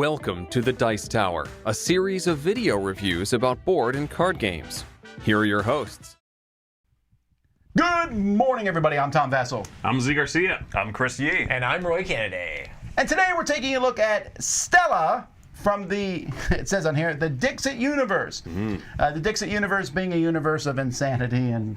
Welcome to the Dice Tower, a series of video reviews about board and card games. Here are your hosts. Good morning, everybody. I'm Tom Vassell. I'm Z Garcia. I'm Chris Yee. And I'm Roy Kennedy. And today we're taking a look at Stella from the, it says on here, the Dixit universe. The Dixit universe being a universe of insanity and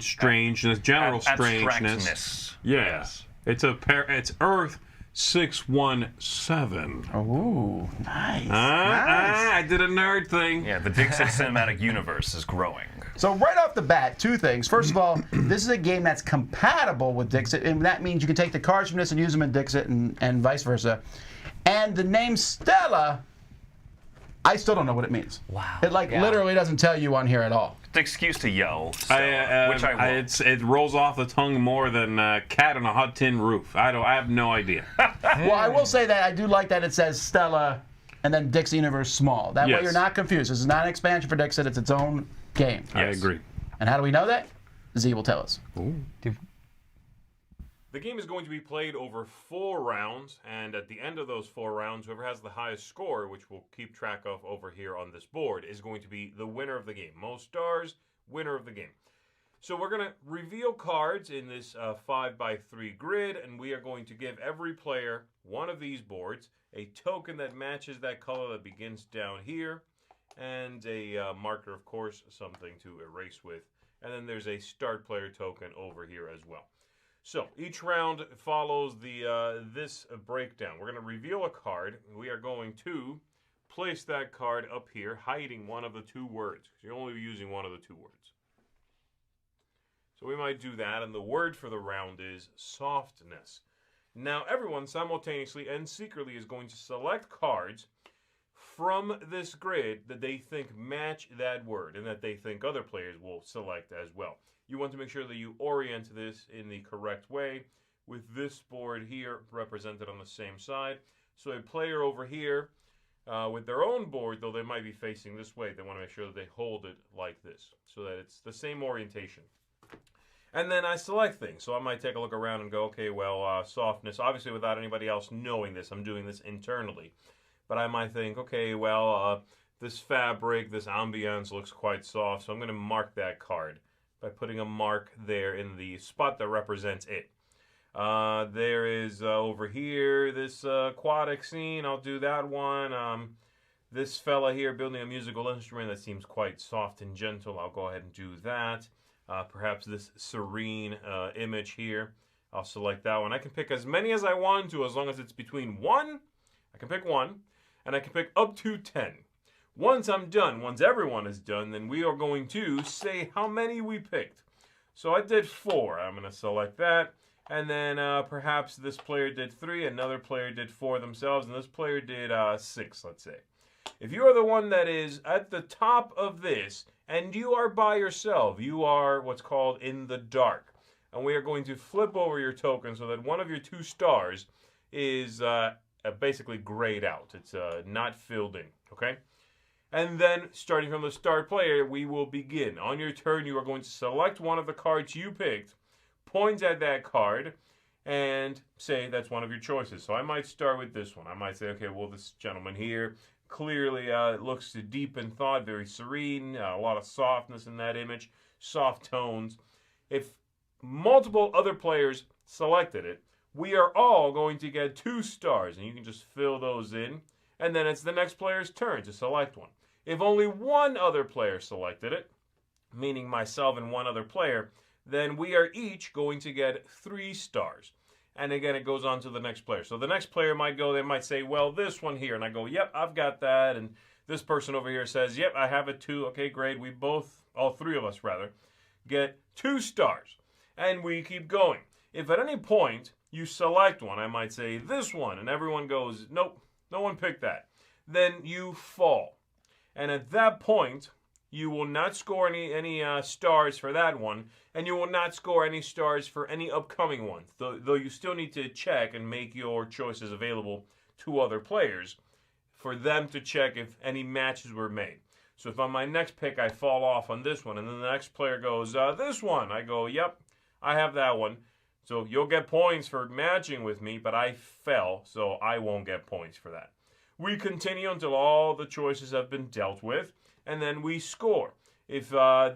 strangeness, general strangeness. Abstractness. Yes. It's Earth 617. Oh, nice. Nice. I did a nerd thing. Yeah, the Dixit cinematic universe is growing. So right off the bat, two things. First of all, this is a game that's compatible with Dixit, and that means you can take the cards from this and use them in Dixit and vice versa. And the name Stella, I still don't know what it means. Wow. It literally doesn't tell you on here at all. It's an excuse to yell, Stella, which I will. It rolls off the tongue more than cat on a hot tin roof. I have no idea. Well, I will say that I do like that it says Stella and then Dixit Universe Small. That way you're not confused. This is not an expansion for Dixit. It's its own game. I agree. And how do we know that? Z will tell us. Ooh. The game is going to be played over 4 rounds, and at the end of those 4 rounds, whoever has the highest score, which we'll keep track of over here on this board, is going to be the winner of the game. Most stars, winner of the game. So we're going to reveal cards in this 5x3 grid, and we are going to give every player one of these boards, a token that matches that color that begins down here, and a marker, of course, something to erase with. And then there's a start player token over here as well. So each round follows this breakdown. We're going to reveal a card. We are going to place that card up here, hiding one of the 2 words. You're only using one of the 2 words. So we might do that, and the word for the round is softness. Now everyone simultaneously and secretly is going to select cards from this grid that they think match that word and that they think other players will select as well. You want to make sure that you orient this in the correct way with this board here represented on the same side. So a player over here with their own board, though they might be facing this way, they want to make sure that they hold it like this so that it's the same orientation. And then I select things. So I might take a look around and go, okay, well, softness, obviously without anybody else knowing this, I'm doing this internally. But I might think, okay, well, this fabric, this ambiance looks quite soft, so I'm going to mark that card by putting a mark there in the spot that represents it. There is over here this aquatic scene. I'll do that one. This fella here building a musical instrument that seems quite soft and gentle. I'll go ahead and do that. Perhaps this serene image here. I'll select that one. I can pick as many as I want to as long as it's between 1. I can pick 1. And I can pick up to 10. Once I'm done, once everyone is done, then we are going to say how many we picked. So I did 4. I'm going to select that. And then perhaps this player did 3, another player did 4 themselves, and this player did 6, let's say. If you are the one that is at the top of this, and you are by yourself, you are what's called in the dark. And we are going to flip over your token so that one of your 2 stars is basically grayed out. It's not filled in, okay? And then, starting from the start player, we will begin. On your turn, you are going to select one of the cards you picked, point at that card, and say that's one of your choices. So I might start with this one. I might say, okay, well, this gentleman here clearly looks deep in thought, very serene, a lot of softness in that image, soft tones. If multiple other players selected it, we are all going to get 2 stars, and you can just fill those in, and then it's the next player's turn to select one. If only one other player selected it, meaning myself and one other player, then we are each going to get 3 stars. And again, it goes on to the next player. So the next player might go, they might say, well, this one here, and I go, yep, I've got that, and this person over here says, yep, I have it too. Okay, great. We both, all 3 of us rather, get 2 stars, and we keep going. If at any point you select one, I might say this one, and everyone goes, nope, no one picked that. Then you fall. And at that point, you will not score any stars for that one, and you will not score any stars for any upcoming ones, though you still need to check and make your choices available to other players for them to check if any matches were made. So if on my next pick I fall off on this one, and then the next player goes, this one, I go, yep, I have that one. So you'll get points for matching with me, but I fell, so I won't get points for that. We continue until all the choices have been dealt with, and then we score. If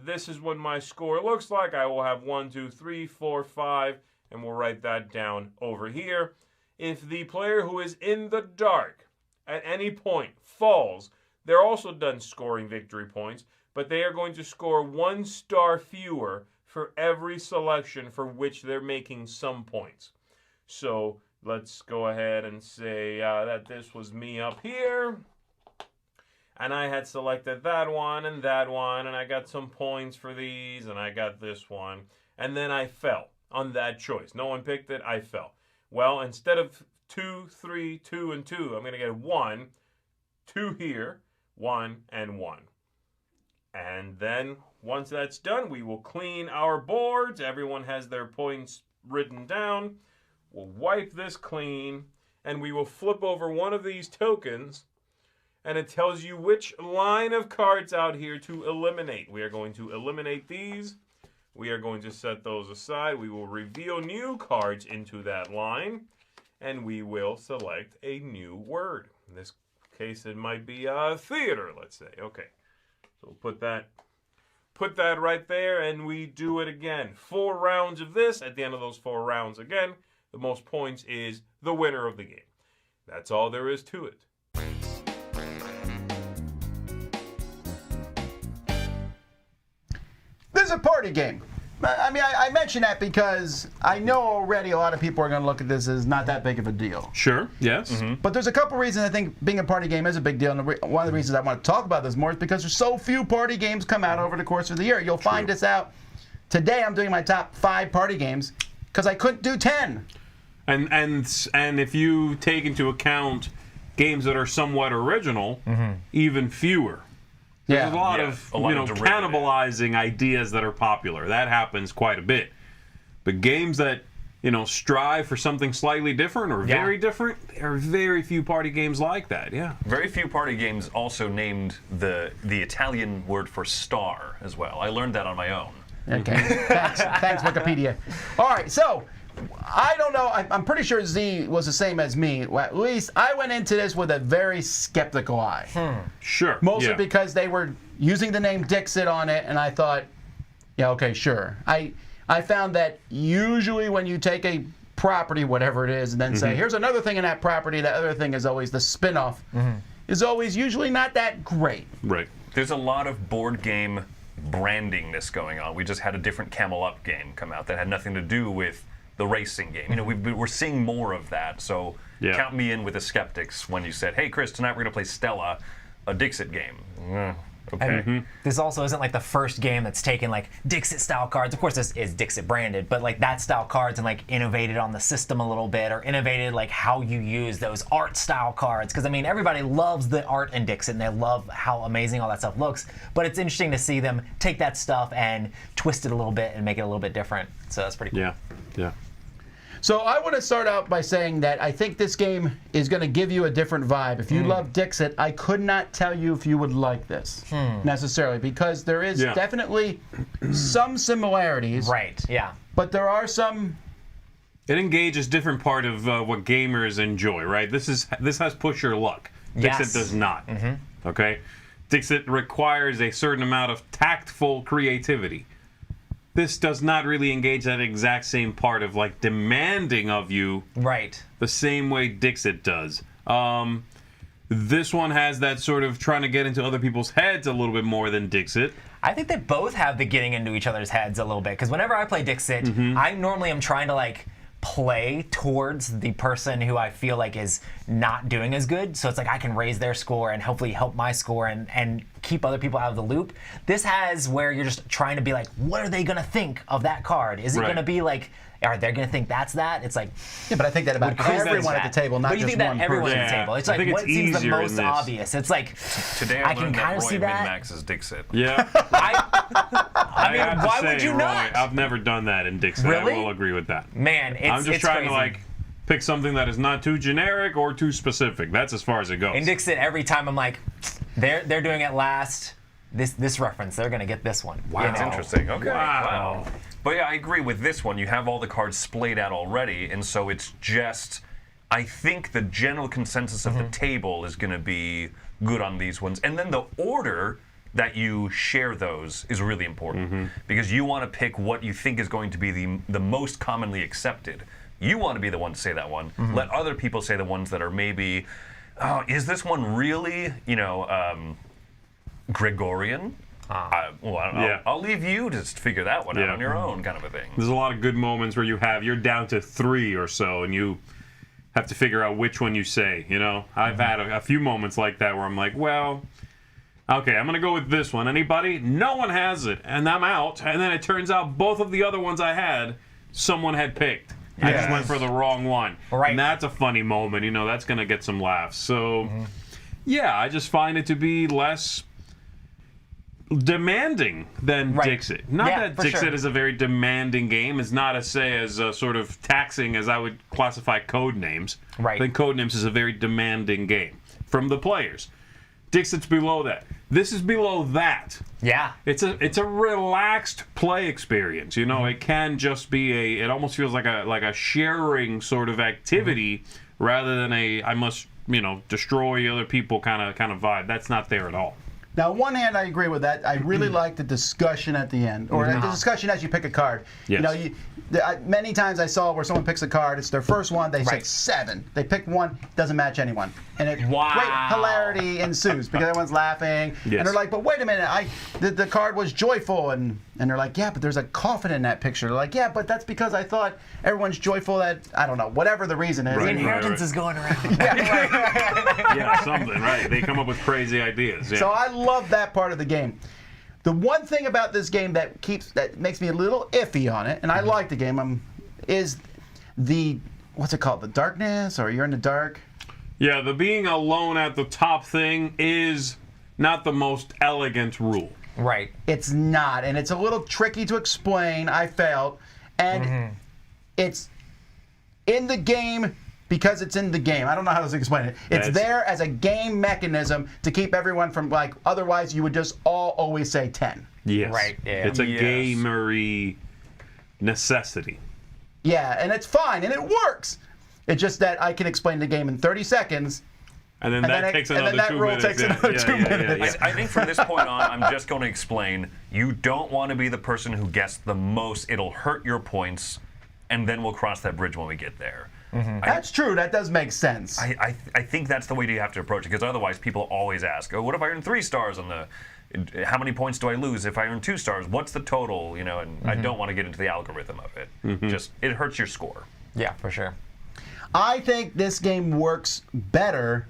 this is what my score looks like, I will have 1, 2, 3, 4, 5, and we'll write that down over here. If the player who is in the dark at any point falls, they're also done scoring victory points, but they are going to score 1 star fewer for every selection for which they're making some points. So let's go ahead and say that this was me up here, and I had selected that one, and I got some points for these, and I got this one, and then I fell on that choice. No one picked it, I fell. Well, instead of 2, 3, 2, and 2, I'm going to get 1, 2 here, 1, and 1. And then, once that's done, we will clean our boards. Everyone has their points written down. We'll wipe this clean, and we will flip over one of these tokens, and it tells you which line of cards out here to eliminate. We are going to eliminate these. We are going to set those aside. We will reveal new cards into that line, and we will select a new word. In this case, it might be theater, let's say. Okay, so we'll put that right there, and we do it again. 4 rounds of this. At the end of those 4 rounds again, the most points is the winner of the game. That's all there is to it. This is a party game. I mean, I mention that because I know already a lot of people are going to look at this as not that big of a deal. Sure, yes. Mm-hmm. But there's a couple reasons I think being a party game is a big deal. And one of the reasons I want to talk about this more is because there's so few party games come out over the course of the year. You'll find this out. Today I'm doing my top 5 party games because I couldn't do 10. And if you take into account games that are somewhat original, even fewer. There's a lot of cannibalizing ideas that are popular. That happens quite a bit. But games that, strive for something slightly different or very different, there are very few party games like that, Very few party games also named the Italian word for star as well. I learned that on my own. Okay, thanks Wikipedia. All right, so I don't know. I'm pretty sure Z was the same as me. At least I went into this with a very skeptical eye. Sure. Mostly because they were using the name Dixit on it, and I thought, yeah, okay, sure. I found that usually when you take a property, whatever it is, and then say, here's another thing in that property, that other thing is always the spin-off, is always usually not that great. Right. There's a lot of board game brandingness going on. We just had a different Camel Up game come out that had nothing to do with the racing game. We're seeing more of that, so count me in with the skeptics when you said, hey, Chris, tonight we're going to play Stella, a Dixit game. Okay. This also isn't like the first game that's taken like Dixit style cards. Of course, this is Dixit branded, but like that style cards and like innovated on the system a little bit, or innovated like how you use those art style cards. Because I mean, everybody loves the art in Dixit and they love how amazing all that stuff looks. But it's interesting to see them take that stuff and twist it a little bit and make it a little bit different. So that's pretty cool. Yeah. So I want to start out by saying that I think this game is going to give you a different vibe. If you love Dixit, I could not tell you if you would like this necessarily, because there is definitely some similarities. Right, yeah. But there are some... It engages different part of what gamers enjoy, right? This has push your luck. Dixit does not. Okay? Dixit requires a certain amount of tactful creativity. This does not really engage that exact same part of like demanding of you the same way Dixit does. This one has that sort of trying to get into other people's heads a little bit more than Dixit. I think they both have the getting into each other's heads a little bit, because whenever I play Dixit, I normally am trying to like play towards the person who I feel like is not doing as good. So it's like I can raise their score and hopefully help my score and keep other people out of the loop. This has where you're just trying to be like, what are they going to think of that card? Is it going to be like, are they going to think that's that? It's like... Yeah, but I think that about everyone at the table, not just one person. But you think that everyone at the table. It's like, what seems the most obvious? It's like, today I can kind of see that. Min-max is Dixit. Yeah. I mean, why would you Roy, not? I've never done that in Dixit. Really? I will agree with that. Man, I'm just trying crazy. to like pick something that is not too generic or too specific. That's as far as it goes. In Dixit, every time I'm like, they're doing it last. This reference, they're gonna get this one. Wow, that's interesting. Okay. Wow. But yeah, I agree with this one. You have all the cards splayed out already, and so it's just I think the general consensus of the table is going to be good on these ones. And then the order that you share those is really important because you want to pick what you think is going to be the most commonly accepted. You want to be the one to say that one. Let other people say the ones that are maybe, oh, is this one really, Gregorian? I'll leave you to figure that one out on your own, kind of a thing. There's a lot of good moments where you're down to 3 or so, and you have to figure out which one you say. I've had a few moments like that where I'm like, well, okay, I'm gonna go with this one. Anybody? No one has it, and I'm out. And then it turns out both of the other ones I had, someone had picked. I just went for the wrong one. Right. And that's a funny moment. That's gonna get some laughs. So, yeah, I just find it to be less demanding than Dixit. Not that Dixit is a very demanding game. It's not as sort of taxing as I would classify Codenames. Right. I think Codenames is a very demanding game from the players. Dixit's below that. This is below that. Yeah. It's a relaxed play experience. It can just be it almost feels like a sharing sort of activity rather than I must destroy other people kind of vibe. That's not there at all. Now, on one hand, I agree with that. I really like the discussion at the end, or the discussion as you pick a card. Yes. Many times I saw where someone picks a card, it's their first one, they said 7. They pick one, doesn't match anyone. And great hilarity ensues because everyone's laughing. Yes. And they're like, but wait a minute, the card was joyful. And they're like, yeah, but there's a coffin in that picture. They're like, yeah, but that's because I thought everyone's joyful that, I don't know, whatever the reason is. The inheritance is going around. Yeah, something, right. They come up with crazy ideas. Yeah. So I love that part of the game. The one thing about this game that makes me a little iffy on it, and I like the game, is the, what's it called, the darkness, or you're in the dark? Yeah, the being alone at the top thing is not the most elegant rule. Right. It's not, and it's a little tricky to explain, I felt, and it's in the game because it's in the game. I don't know how to explain it. It's there as a game mechanism to keep everyone from, otherwise you would just always say 10. Yes. Right, yeah. It's a gamery necessity. Yeah, and it's fine, and it works. It's just that I can explain the game in 30 seconds. And then that takes another 2 minutes. And then that rule takes another 2 minutes. I think from this point on, I'm just going to explain, you don't want to be the person who gets the most. It'll hurt your points, and then we'll cross that bridge when we get there. That's true. That does make sense. I think that's the way you have to approach it, because otherwise people always ask, oh, what if I earn 3 stars on the... How many points do I lose if I earn 2 stars? What's the total? And I don't want to get into the algorithm of it. Just, it hurts your score. Yeah, for sure. I think this game works better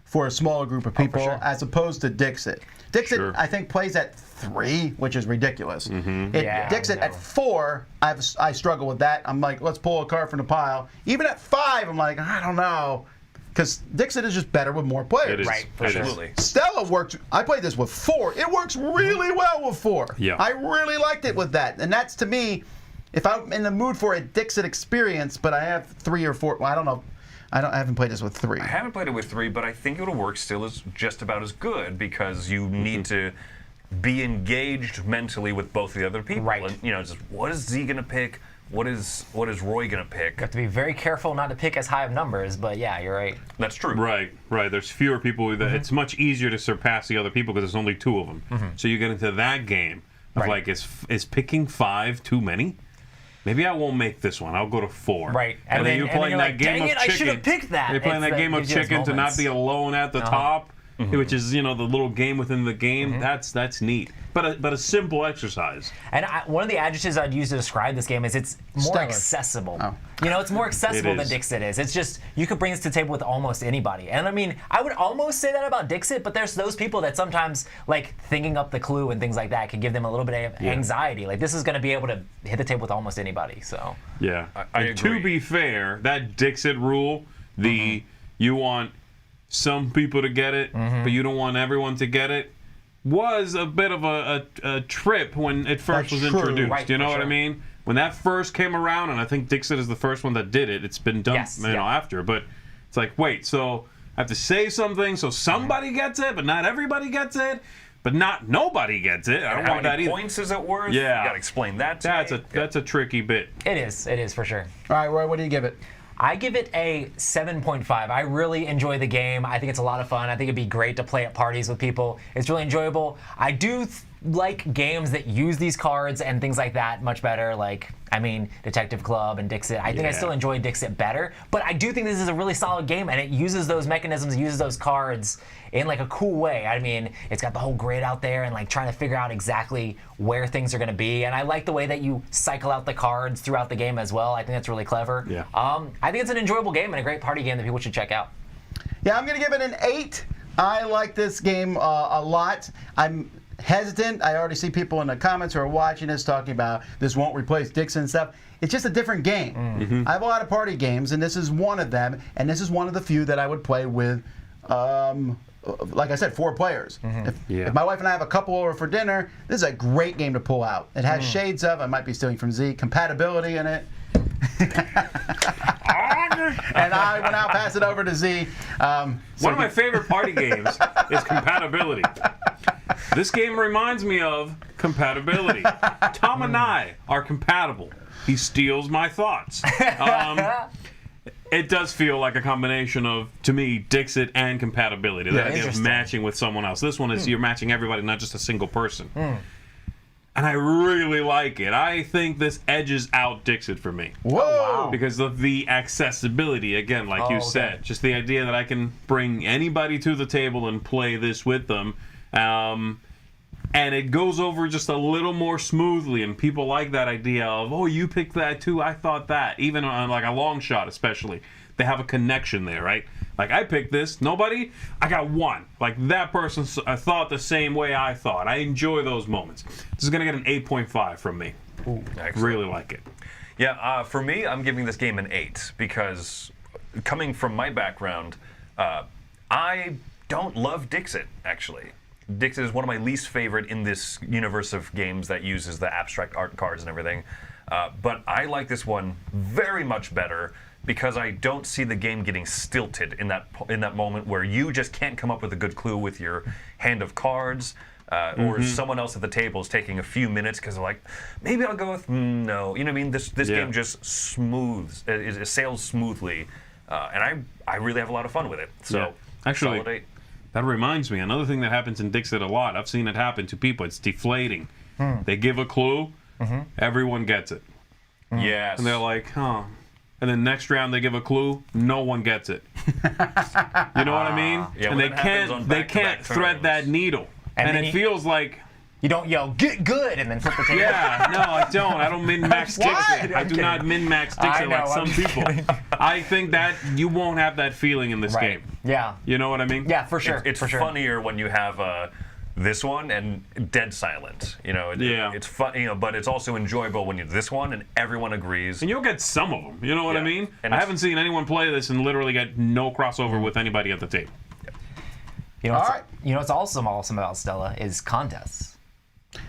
for a smaller group of people as opposed to Dixit. Dixit, I think, plays at 3, which is ridiculous. Dixit at 4, I struggle with that. I'm like, let's pull a card from the pile. Even at 5, I'm like, I don't know. Because Dixit is just better with more players. It is. Right, for Absolutely. Stella works. I played this with 4. It works really well with 4. Yeah. I really liked it with that. And that's, to me, if I'm in the mood for a Dixit experience, but I have 3 or 4, well, I don't know. I haven't played this with 3. I haven't played it with 3, but I think it'll work still as just about as good, because you need to be engaged mentally with both the other people. Right. And, just what is Z going to pick? What is Roy going to pick? You have to be very careful not to pick as high of numbers, but yeah, you're right. That's true. Right. There's fewer people. It's much easier to surpass the other people because there's only 2 of them. So you get into that game of is picking 5 too many? Maybe I won't make this one. I'll go to 4. Right. And then you're playing that game of chicken. I should have picked that. You're playing that game of chicken to not be alone at the top, which is the little game within the game. That's neat. But a simple exercise. And one of the adjectives I'd use to describe this game is it's more Stellar. accessible. It's more accessible than Dixit is. It's just, you could bring this to the table with almost anybody. And I mean, I would almost say that about Dixit, but there's those people that sometimes, thinking up the clue and things like that can give them a little bit of anxiety. This is going to be able to hit the table with almost anybody. So Yeah. I And to agree. be fair, that Dixit rule, you want some people to get it, but you don't want everyone to get it, was a bit of a trip when it first was introduced. Right, you know for what I sure. mean? When that first came around, and I think Dixit is the first one that did it. It's been done, after, but it's like, wait, so I have to say something so somebody gets it, but not everybody gets it, but not nobody gets it. I don't How want that many either. points is it worth? Yeah. You got to explain that to me. That's a tricky bit. it is for sure. All right, Roy, what do you give it? I give it a 7.5. I really enjoy the game. I think it's a lot of fun. I think it'd be great to play at parties with people. It's really enjoyable. I do like games that use these cards and things like that much better. Like, I mean, Detective Club and Dixit. I think I still enjoy Dixit better. But I do think this is a really solid game, and it uses those mechanisms, uses those cards in like a cool way. I mean, it's got the whole grid out there and like trying to figure out exactly where things are going to be. And I like the way that you cycle out the cards throughout the game as well. I think that's really clever. Yeah. I think it's an enjoyable game and a great party game that people should check out. Yeah, I'm going to give it an 8. I like this game a lot. I'm hesitant. I already see people in the comments who are watching this talking about this won't replace Dixit and stuff. It's just a different game. I have a lot of party games, and this is one of them, and this is one of the few that I would play with, like I said, 4 players. If my wife and I have a couple over for dinner, this is a great game to pull out. It has shades of, I might be stealing from Z, compatibility in it. And I will now pass it over to Z. One of my favorite party games is compatibility. This game reminds me of compatibility. Tom and I are compatible. He steals my thoughts. It does feel like a combination of, to me, Dixit and compatibility. The idea of matching with someone else. This one is you're matching everybody, not just a single person. And I really like it. I think this edges out Dixit for me. Whoa! Wow. Because of the accessibility, again, like you said. Just the idea that I can bring anybody to the table and play this with them. And it goes over just a little more smoothly, and people like that idea of, oh, you picked that too, I thought that. Even on like a long shot especially. They have a connection there, right? Like, I picked this, nobody, I got one. Like, that person thought the same way I thought. I enjoy those moments. This is going to get an 8.5 from me. Ooh, really like it. Yeah, for me, I'm giving this game an 8 because coming from my background, I don't love Dixit, actually. Dixit is one of my least favorite in this universe of games that uses the abstract art cards and everything. But I like this one very much better because I don't see the game getting stilted in that moment where you just can't come up with a good clue with your hand of cards, or someone else at the table is taking a few minutes because they're like, maybe I'll go with no. You know what I mean? This game just it sails smoothly, and I really have a lot of fun with it. So actually, solid 8. That reminds me, another thing that happens in Dixit a lot, I've seen it happen to people, it's deflating. They give a clue, everyone gets it. Yes. And they're like, huh. And then next round they give a clue, no one gets it. You know what I mean? Yeah, and they can't thread that needle. And it feels like... You don't yell, get good, and then flip the table. Yeah, no, I don't. I don't min-max Dixit. I do not min-max Dixit like some people. I think that you won't have that feeling in this game. Yeah. You know what I mean? Yeah, for sure. It's funnier when you have this one and dead silent. You know, it's fun. You know, but it's also enjoyable when you this one and everyone agrees. And you'll get some of them. You know what I mean? And I haven't seen anyone play this and literally get no crossover with anybody at the table. You know, what's awesome about Stella is contests.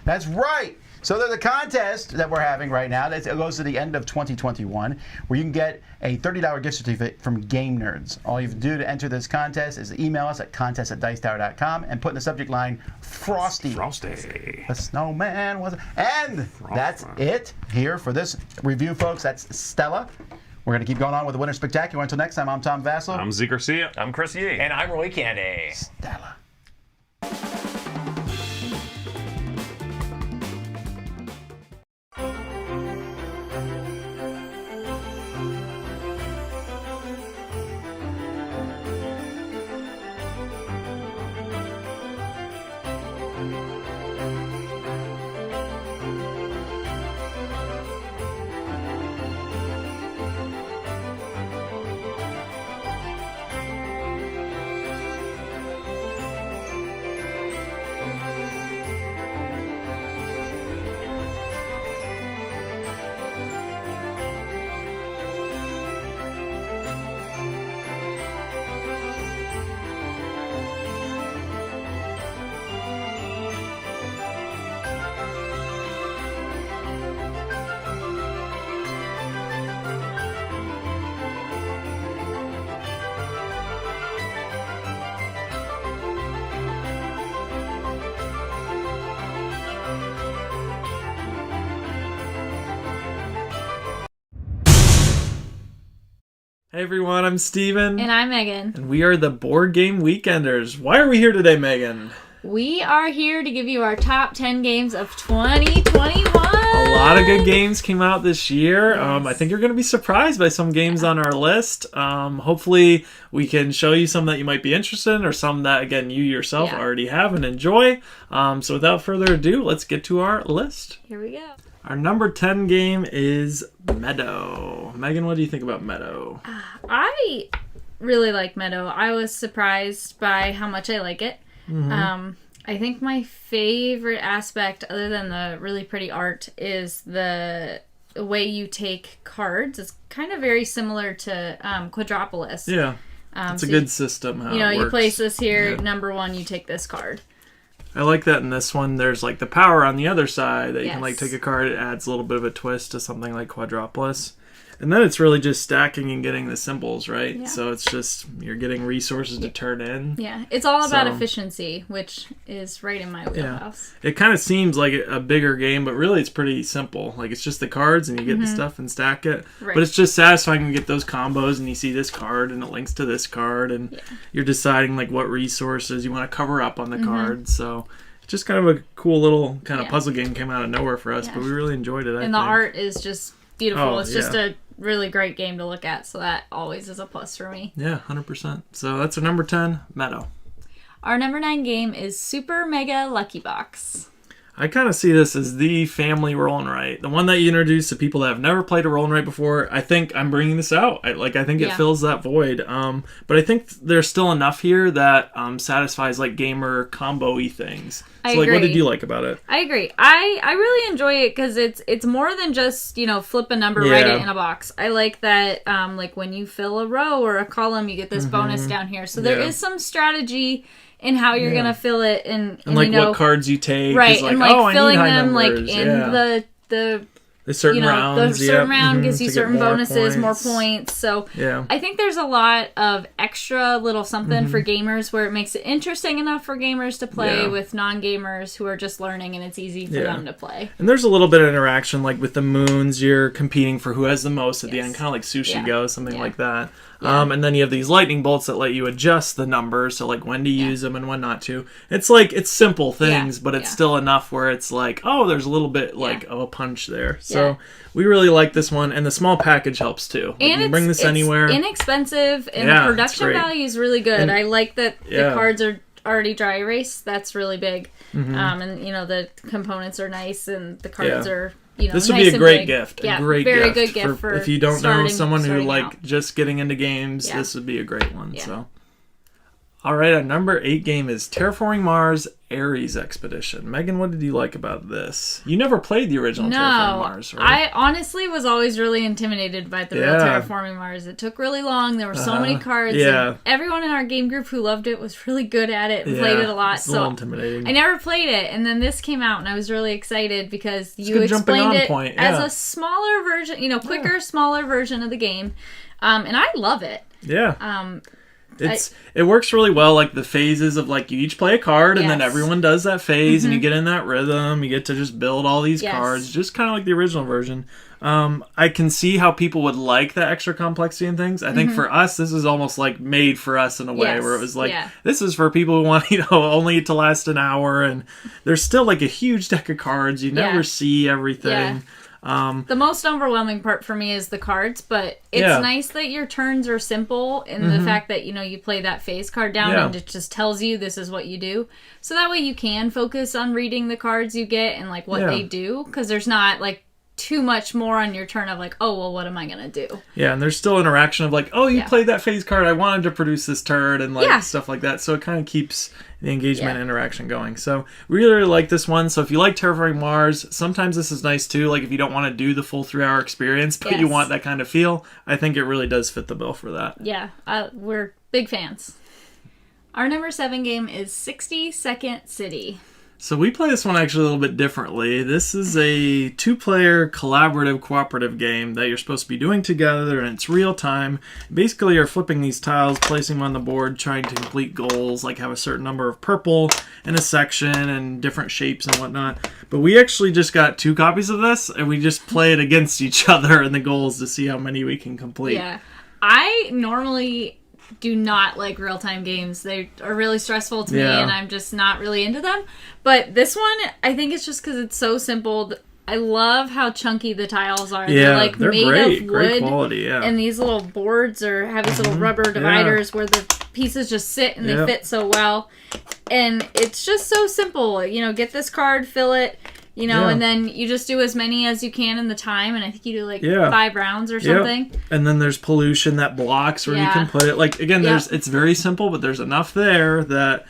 That's right. So there's a contest that we're having right now. It goes to the end of 2021, where you can get a $30 gift certificate from Game Nerds. All you have to do to enter this contest is email us at contest@dicetower.com and put in the subject line Frosty. Frosty. The snowman was. And that's it here for this review, folks. That's Stella. We're going to keep going on with the Winter Spectacular. Until next time, I'm Tom Vassell. I'm Z Garcia. I'm Chris Yee. And I'm Roy Candy. Stella. Hey everyone, I'm Steven. And I'm Megan. And we are the Board Game Weekenders. Why are we here today, Megan? We are here to give you our top 10 games of 2021. A lot of good games came out this year. Yes. I think you're going to be surprised by some games on our list. Hopefully we can show you some that you might be interested in or some that, again, you yourself already have and enjoy. So without further ado, let's get to our list. Here we go. Our number 10 game is Meadow. Megan, what do you think about Meadow? I really like Meadow. I was surprised by how much I like it. Mm-hmm. I think my favorite aspect, other than the really pretty art, is the way you take cards. It's kind of very similar to Quadropolis. Yeah, it's a good system. How it works. You place this here, number one, you take this card. I like that in this one. There's like the power on the other side that you can like take a card. It adds a little bit of a twist to something like Quadropolis. And then it's really just stacking and getting the symbols, right? Yeah. So it's just, you're getting resources to turn in. Yeah, it's all about efficiency, which is right in my wheelhouse. Yeah. It kind of seems like a bigger game, but really it's pretty simple. Like, it's just the cards and you get the stuff and stack it. Right. But it's just satisfying to get those combos and you see this card and it links to this card and you're deciding like what resources you want to cover up on the card. So it's just kind of a cool little kind of puzzle game. Came out of nowhere for us, but we really enjoyed it, I think. The art is just beautiful. It's just a really great game to look at, so that always is a plus for me. Yeah, 100%. So that's our number 10, Meadow. Our number 9 game is Super Mega Lucky Box. I kind of see this as the family roll and write. The one that you introduce to people that have never played a roll and write before. I think I'm bringing this out. I think it fills that void. But I think there's still enough here that satisfies like gamer combo-y things. So like, what did you like about it? I agree. I really enjoy it because it's more than just, flip a number, write it in a box. I like that like when you fill a row or a column, you get this bonus down here. So there is some strategy in how you're gonna fill it and like what cards you take, right? Like, and like filling them numbers. like in the certain rounds. The certain round gives you certain bonuses, more points. So I think there's a lot of extra little something for gamers where it makes it interesting enough for gamers to play with non-gamers who are just learning, and it's easy for them to play. And there's a little bit of interaction, like with the moons, you're competing for who has the most at the end, kind of like Sushi Go, something like that. And then you have these lightning bolts that let you adjust the numbers, so like when to use them and when not to. It's like, it's simple things, but it's still enough where it's like, oh, there's a little bit like of a punch there. So we really like this one, and the small package helps too. Like, and you can bring this anywhere. Inexpensive, and the production value is really good. And I like that the cards are already dry erase. That's really big. And the components are nice, and the cards are. This would nice be a great big. gift. Yeah, A great very gift good gift for if you don't know someone who like out. just getting into games. This would be a great one. So, all right, our number 8 game is Terraforming Mars: Ares Expedition. Megan, what did you like about this? You never played the original Terraforming Mars, right? I honestly was always really intimidated by the real Terraforming Mars. It took really long. There were so many cards. And everyone in our game group who loved it was really good at it and played it a lot. It's a little intimidating. I never played it, and then this came out, and I was really excited because you explained it as a smaller version, quicker, smaller version of the game, and I love it. Yeah. It works really well, like the phases of like you each play a card and then everyone does that phase and you get in that rhythm. You get to just build all these cards, just kind of like the original version. I can see how people would like that extra complexity and things. I think for us, this is almost like made for us in a way where it was like, this is for people who want, only to last an hour, and there's still like a huge deck of cards. You never see everything. The most overwhelming part for me is the cards, but it's nice that your turns are simple in the fact that, you play that phase card down and it just tells you this is what you do. So that way you can focus on reading the cards you get and like what they do, because there's not like too much more on your turn of like, oh, well, what am I going to do? Yeah, and there's still interaction of like, oh, you played that phase card, I wanted to produce this turn, and like stuff like that. So it kind of keeps the engagement and interaction going. So we really like this one. So if you like Terraforming Mars, sometimes this is nice too. Like if you don't want to do the full 3-hour experience, but you want that kind of feel, I think it really does fit the bill for that. Yeah, we're big fans. Our number 7 game is 60-Second City. So we play this one actually a little bit differently. This is a 2-player collaborative cooperative game that you're supposed to be doing together, and it's real time. Basically, you're flipping these tiles, placing them on the board, trying to complete goals, like have a certain number of purple in a section and different shapes and whatnot. But we actually just got 2 copies of this, and we just play it against each other in the goals to see how many we can complete. Yeah. I normally do not like real-time games. They are really stressful to me, and I'm just not really into them. But this one, I think it's just because it's so simple. I love how chunky the tiles are. Yeah, they're made great. of wood. Great quality, yeah. And these little boards have these little rubber dividers where the pieces just sit and they fit so well. And it's just so simple. Get this card, fill it, and then you just do as many as you can in the time. And I think you do 5 rounds or something. And then there's pollution that blocks where you can put it. Like, again, it's very simple, but there's enough there that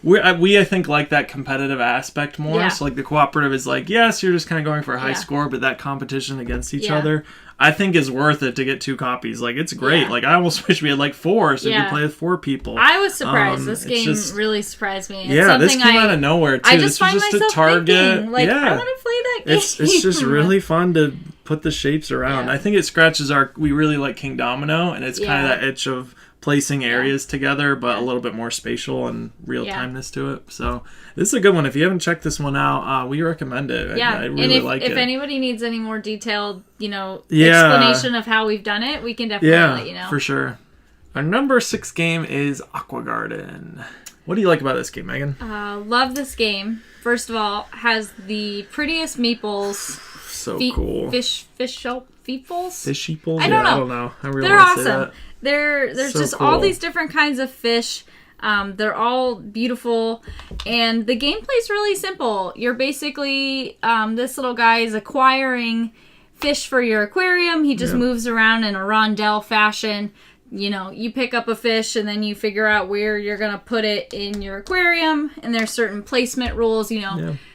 we I think like that competitive aspect more. Yeah. So like the cooperative is like, yes, you're just kind of going for a high score, but that competition against each other, I think is worth it to get 2 copies. Like, it's great. Yeah. Like, I almost wish we had like 4 so you could play with 4 people. I was surprised. This game really surprised me. It's this came out of nowhere too. I just find myself thinking, like, I want to play that game. It's just really fun to put the shapes around. I think it scratches we really like King Domino, and it's kind of that itch of placing areas together, but a little bit more spatial and real-timeness to it. So this is a good one. If you haven't checked this one out, we recommend it. Yeah, I really like it. If anybody needs any more detailed, explanation of how we've done it, we can definitely let you know. For sure. Our number 6 game is Aqua Garden. What do you like about this game, Megan? Love this game. First of all, has the prettiest meeples. So cool. Fish feeples? Fish sheeples? I don't know. I really They're want to awesome. say that. There's so just cool. all these different kinds of fish. They're all beautiful, and the gameplay's really simple. You're basically this little guy is acquiring fish for your aquarium. He just moves around in a rondelle fashion. You pick up a fish and then you figure out where you're gonna put it in your aquarium, and there's certain placement rules.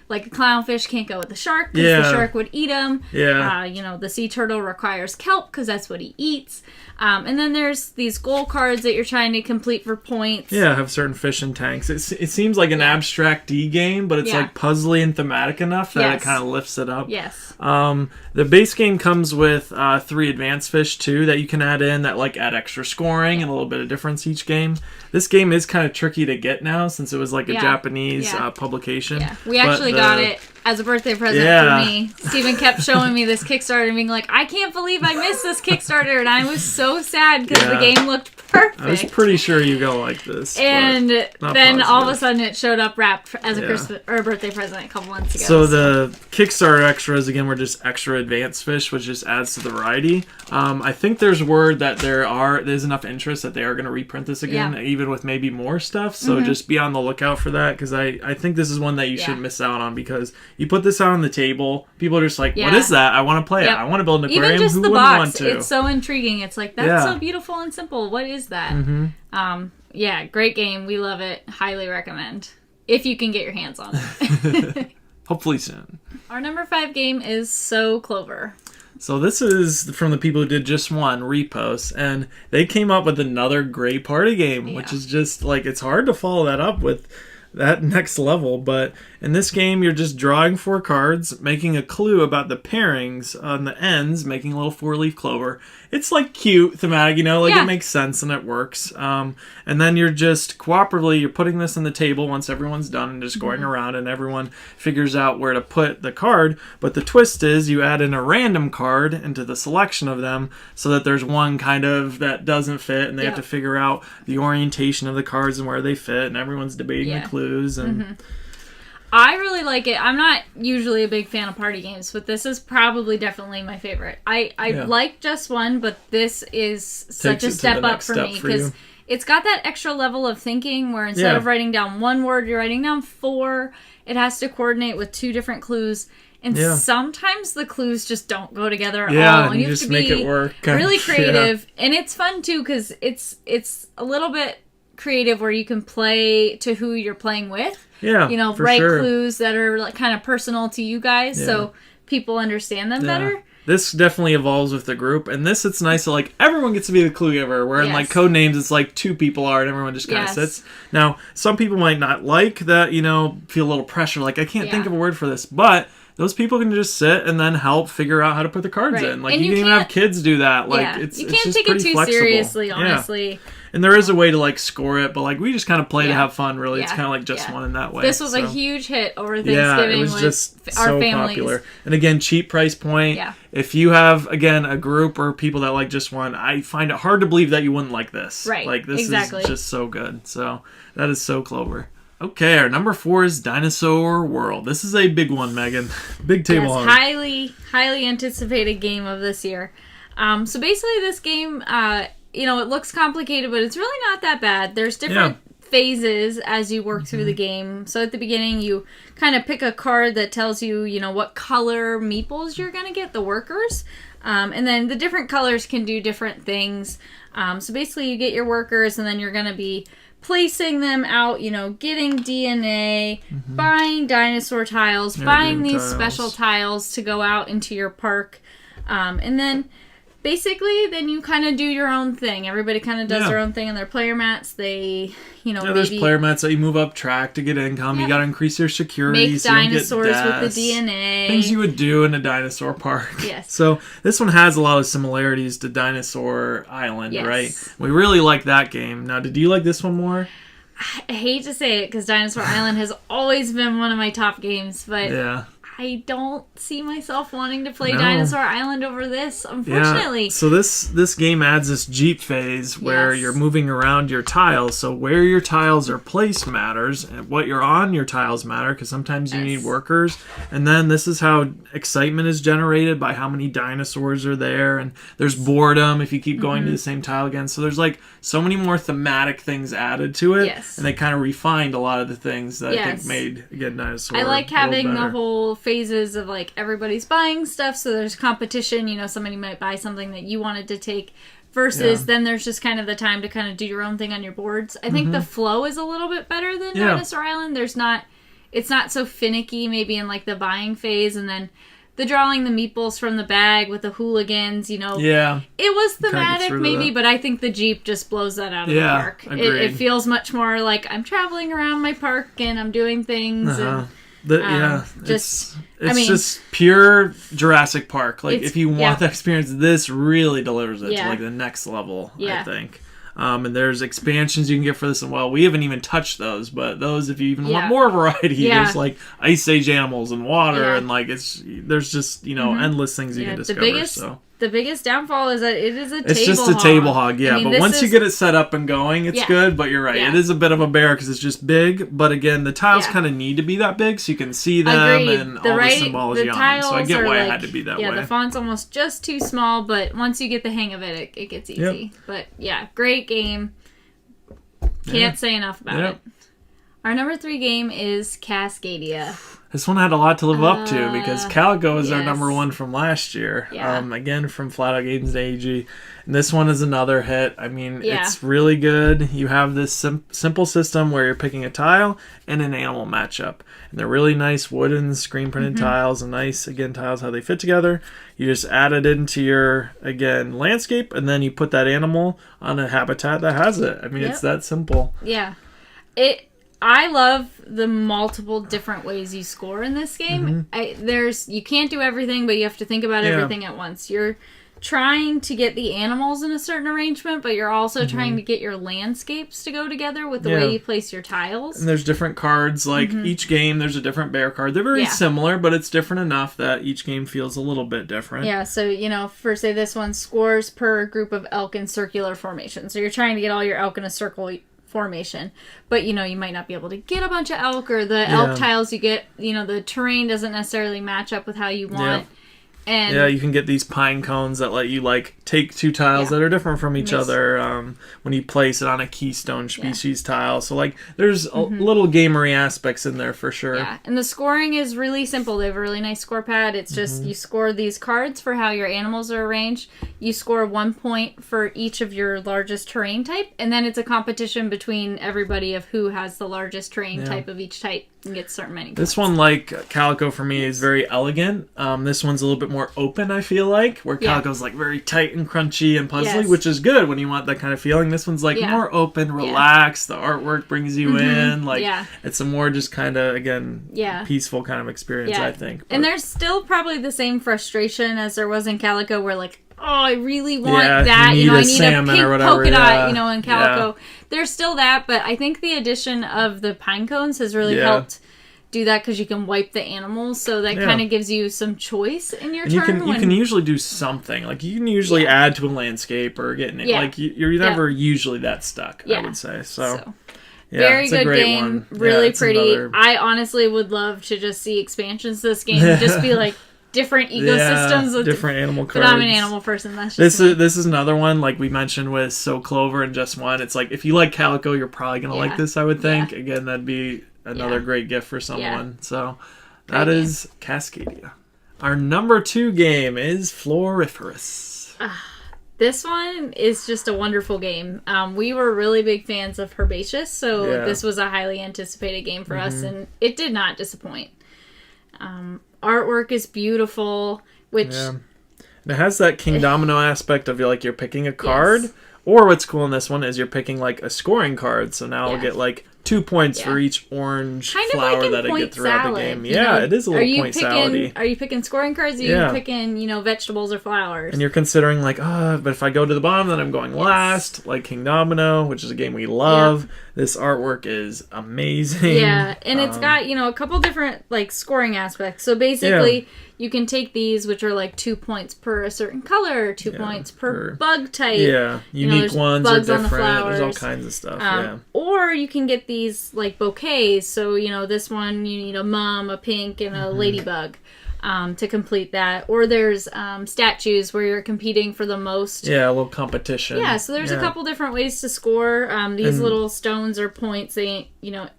Like a clownfish can't go with the shark because the shark would eat him. The sea turtle requires kelp because that's what he eats. And then there's these goal cards that you're trying to complete for points. Yeah, have certain fish in tanks. It seems like an abstract D game, but it's like puzzly and thematic enough that it kind of lifts it up. Yes. The base game comes with 3 advanced fish too that you can add in that add extra scoring and a little bit of difference each game. This game is kind of tricky to get now since it was a Japanese publication. Yeah. We actually got it as a birthday present for me. Steven kept showing me this Kickstarter and being like, I can't believe I missed this Kickstarter, and I was so sad because the game looked perfect. I was pretty sure you go like this. And then all of a sudden it showed up wrapped as a Christmas or a birthday present a couple months ago. So the Kickstarter extras, again, were just extra advanced fish, which just adds to the variety. I think there's word that there's enough interest that they are going to reprint this again, even with maybe more stuff. So just be on the lookout for that, because I think this is one that you shouldn't miss out on, because you put this out on the table, people are just like, what is that? I want to play it. I want to build an aquarium. Even just Who the wouldn't box, want to? it's so intriguing. It's like, that's so beautiful and simple. What is that? Great game. We love it. Highly recommend. If you can get your hands on it. Hopefully soon. Our number 5 game is So Clover. So this is from the people who did just one, Repost, and they came up with another great party game, which is just it's hard to follow that up with that next level. But in this game, you're just drawing 4 cards, making a clue about the pairings on the ends, making a little 4-leaf clover. It's cute, thematic, it makes sense and it works. And then you're just cooperatively, you're putting this on the table once everyone's done and just going around, and everyone figures out where to put the card. But the twist is you add in a random card into the selection of them so that there's one kind of that doesn't fit, and they have to figure out the orientation of the cards and where they fit, and everyone's debating the clues. And I really like it. I'm not usually a big fan of party games, but this is probably definitely my favorite. I like Just One, but this is such a step up for me because it's got that extra level of thinking where instead of writing down 1 word, you're writing down 4. It has to coordinate with 2 different clues. And sometimes the clues just don't go together at all. And you have to make it work. Really creative. And it's fun too because it's a little bit creative where you can play to who you're playing with. Write clues that are kind of personal to you guys so people understand them better. This definitely evolves with the group, and it's nice that everyone gets to be the clue giver, where in code names it's 2 people are and everyone just kind of sits. Now, some people might not like that, feel a little pressure, I can't think of a word for this, but those people can just sit and then help figure out how to put the cards in. You can even have kids do that. You can't take it too seriously, honestly. And there is a way to like score it, but like we just kind of play to have fun. Really, it's kind of like just one in that way. This was a huge hit over Thanksgiving. Yeah, it was just our so families. popular. And again, cheap price point. Yeah. If you have again a group or people that like just one, I find it hard to believe that you wouldn't like this. Right. Like this exactly. is just so good. So that is so clever. Okay, our number 4 is Dinosaur World. This is a big one, Megan. Big table hog. Highly anticipated game of this year. So basically, this game, it looks complicated, but it's really not that bad. There's different phases as you work through the game. So at the beginning, you kind of pick a card that tells you, what color meeples you're going to get, the workers. And then the different colors can do different things. So basically, you get your workers, and then you're going to be placing them out, getting DNA, buying dinosaur tiles, buying these special tiles to go out into your park. And then basically, then you kind of do your own thing. Everybody kind of does their own thing in their player mats. They, there's player mats that you move up track to get income. You got to increase your security. Make dinosaurs with the DNA. Things you would do in a dinosaur park. Yes. So this one has a lot of similarities to Dinosaur Island, right? We really like that game. Now, did you like this one more? I hate to say it because Dinosaur Island has always been one of my top games, but I don't see myself wanting to play Dinosaur Island over this, unfortunately. Yeah. So this game adds this Jeep phase where you're moving around your tiles. So where your tiles are placed matters, and what you're on your tiles matter, because sometimes you need workers. And then this is how excitement is generated by how many dinosaurs are there. And there's boredom if you keep going to the same tile again. So there's like so many more thematic things added to it. Yes. And they kind of refined a lot of the things that I think made, again, Dinosaur I like having the better. whole phases of like everybody's buying stuff, so there's competition. Somebody might buy something that you wanted to take versus then there's just kind of the time to kind of do your own thing on your boards. I think the flow is a little bit better than Dinosaur Island. It's not so finicky maybe in like the buying phase, and then the drawing the meeples from the bag with the hooligans, it was thematic maybe, but I think the Jeep just blows that out of the park. It feels much more like I'm traveling around my park and I'm doing things and it's just pure Jurassic Park. Like if you want that experience, this really delivers it to like the next level. I think. And there's expansions you can get for this, and we haven't even touched those. But those, if you even want more variety, there's like Ice Age animals and water, and like there's just endless things you can discover. The biggest downfall is that it is a table hog. It's just a table hog, but once you get it set up and going, it's good. But you're right, it is a bit of a bear because it's just big. But again, the tiles kind of need to be that big so you can see them and all the symbology on them. So I get why it had to be that way. Yeah, the font's almost just too small, but once you get the hang of it, it gets easy. But great game. Can't say enough about it. Our number 3 game is Cascadia. This one had a lot to live up to because Calico is our number 1 from last year. Again, from Flat Out Games and AG. And this one is another hit. I mean, it's really good. You have this simple system where you're picking a tile and an animal matchup. And they're really nice wooden screen printed tiles and nice, again, tiles, how they fit together. You just add it into your, again, landscape, and then you put that animal on a habitat that has it. I mean, it's that simple. Yeah. I love the multiple different ways you score in this game. You can't do everything, but you have to think about everything at once. You're trying to get the animals in a certain arrangement, but you're also trying to get your landscapes to go together with the way you place your tiles. And there's different cards. Like each game, there's a different bear card. They're very similar, but it's different enough that each game feels a little bit different. Yeah, so, for, say, this one, scores per group of elk in circular formation. So you're trying to get all your elk in a circle formation, but you might not be able to get a bunch of elk, or the elk tiles you get, the terrain doesn't necessarily match up with how you want. And you can get these pine cones that let you take 2 tiles that are different from each other when you place it on a keystone species tile. So there's a little gamery aspects in there for sure. Yeah, and the scoring is really simple. They have a really nice score pad. It's just you score these cards for how your animals are arranged. You score 1 point for each of your largest terrain type, and then it's a competition between everybody of who has the largest terrain type of each type and gets certain many points. This one, like Calico for me, is very elegant. This one's a little bit more open, I feel like, where Calico's very tight and crunchy and puzzly, which is good when you want that kind of feeling. This one's more open, relaxed. The artwork brings you in. It's a more just kind of, again, peaceful kind of experience, I think. And there's still probably the same frustration as there was in Calico where I really want Yeah, that. you need I a need a salmon pink or whatever, polka dot, yeah. in calico. There's still that, but I think the addition of the pine cones has really Yeah. helped do that because you can wipe the animals, so that kind of gives you some choice in your And turn. you can usually do something. Like, you can usually add to a landscape or get in it. Yeah. Like, you're never usually that stuck, I would say. So yeah, very it's a good great game, one. really Yeah, it's pretty. another- I honestly would love to just see expansions to this game, just be like different ecosystems with different animal cards. But I'm an animal person. That's This just is another one like we mentioned with So Clover and Just One. It's like if you like Calico, you're probably gonna like this. I would think. Again, that'd be another great gift for someone. So that is Cascadia. Our number 2 game is Floriferous. This one is just a wonderful game. We were really big fans of Herbaceous, so this was a highly anticipated game for us, and it did not disappoint. Artwork is beautiful, which And it has that King Domino aspect of you're picking a card, or what's cool in this one is you're picking like a scoring card. So now I'll get like 2 points for each orange kind of flower like in that I point get throughout salad, the game. you know? It is a little point salad-y. Are you picking scoring cards? Or are you picking, vegetables or flowers? And you're considering like, but if I go to the bottom, then I'm going last, like King Domino, which is a game we love. This artwork is amazing. Yeah, and it's got, a couple different, like, scoring aspects. So basically, you can take these, which are like 2 points per a certain color, 2 points per bug type. Yeah, unique ones are bugs on the different. There's all flowers. kinds of stuff. Or you can get these, like, bouquets. So, this one, you need a mom, a pink, and a ladybug. To complete that. Or there's statues where you're competing for the most. Yeah, a little competition. Yeah, so there's a couple different ways to score. These little stones are points. They,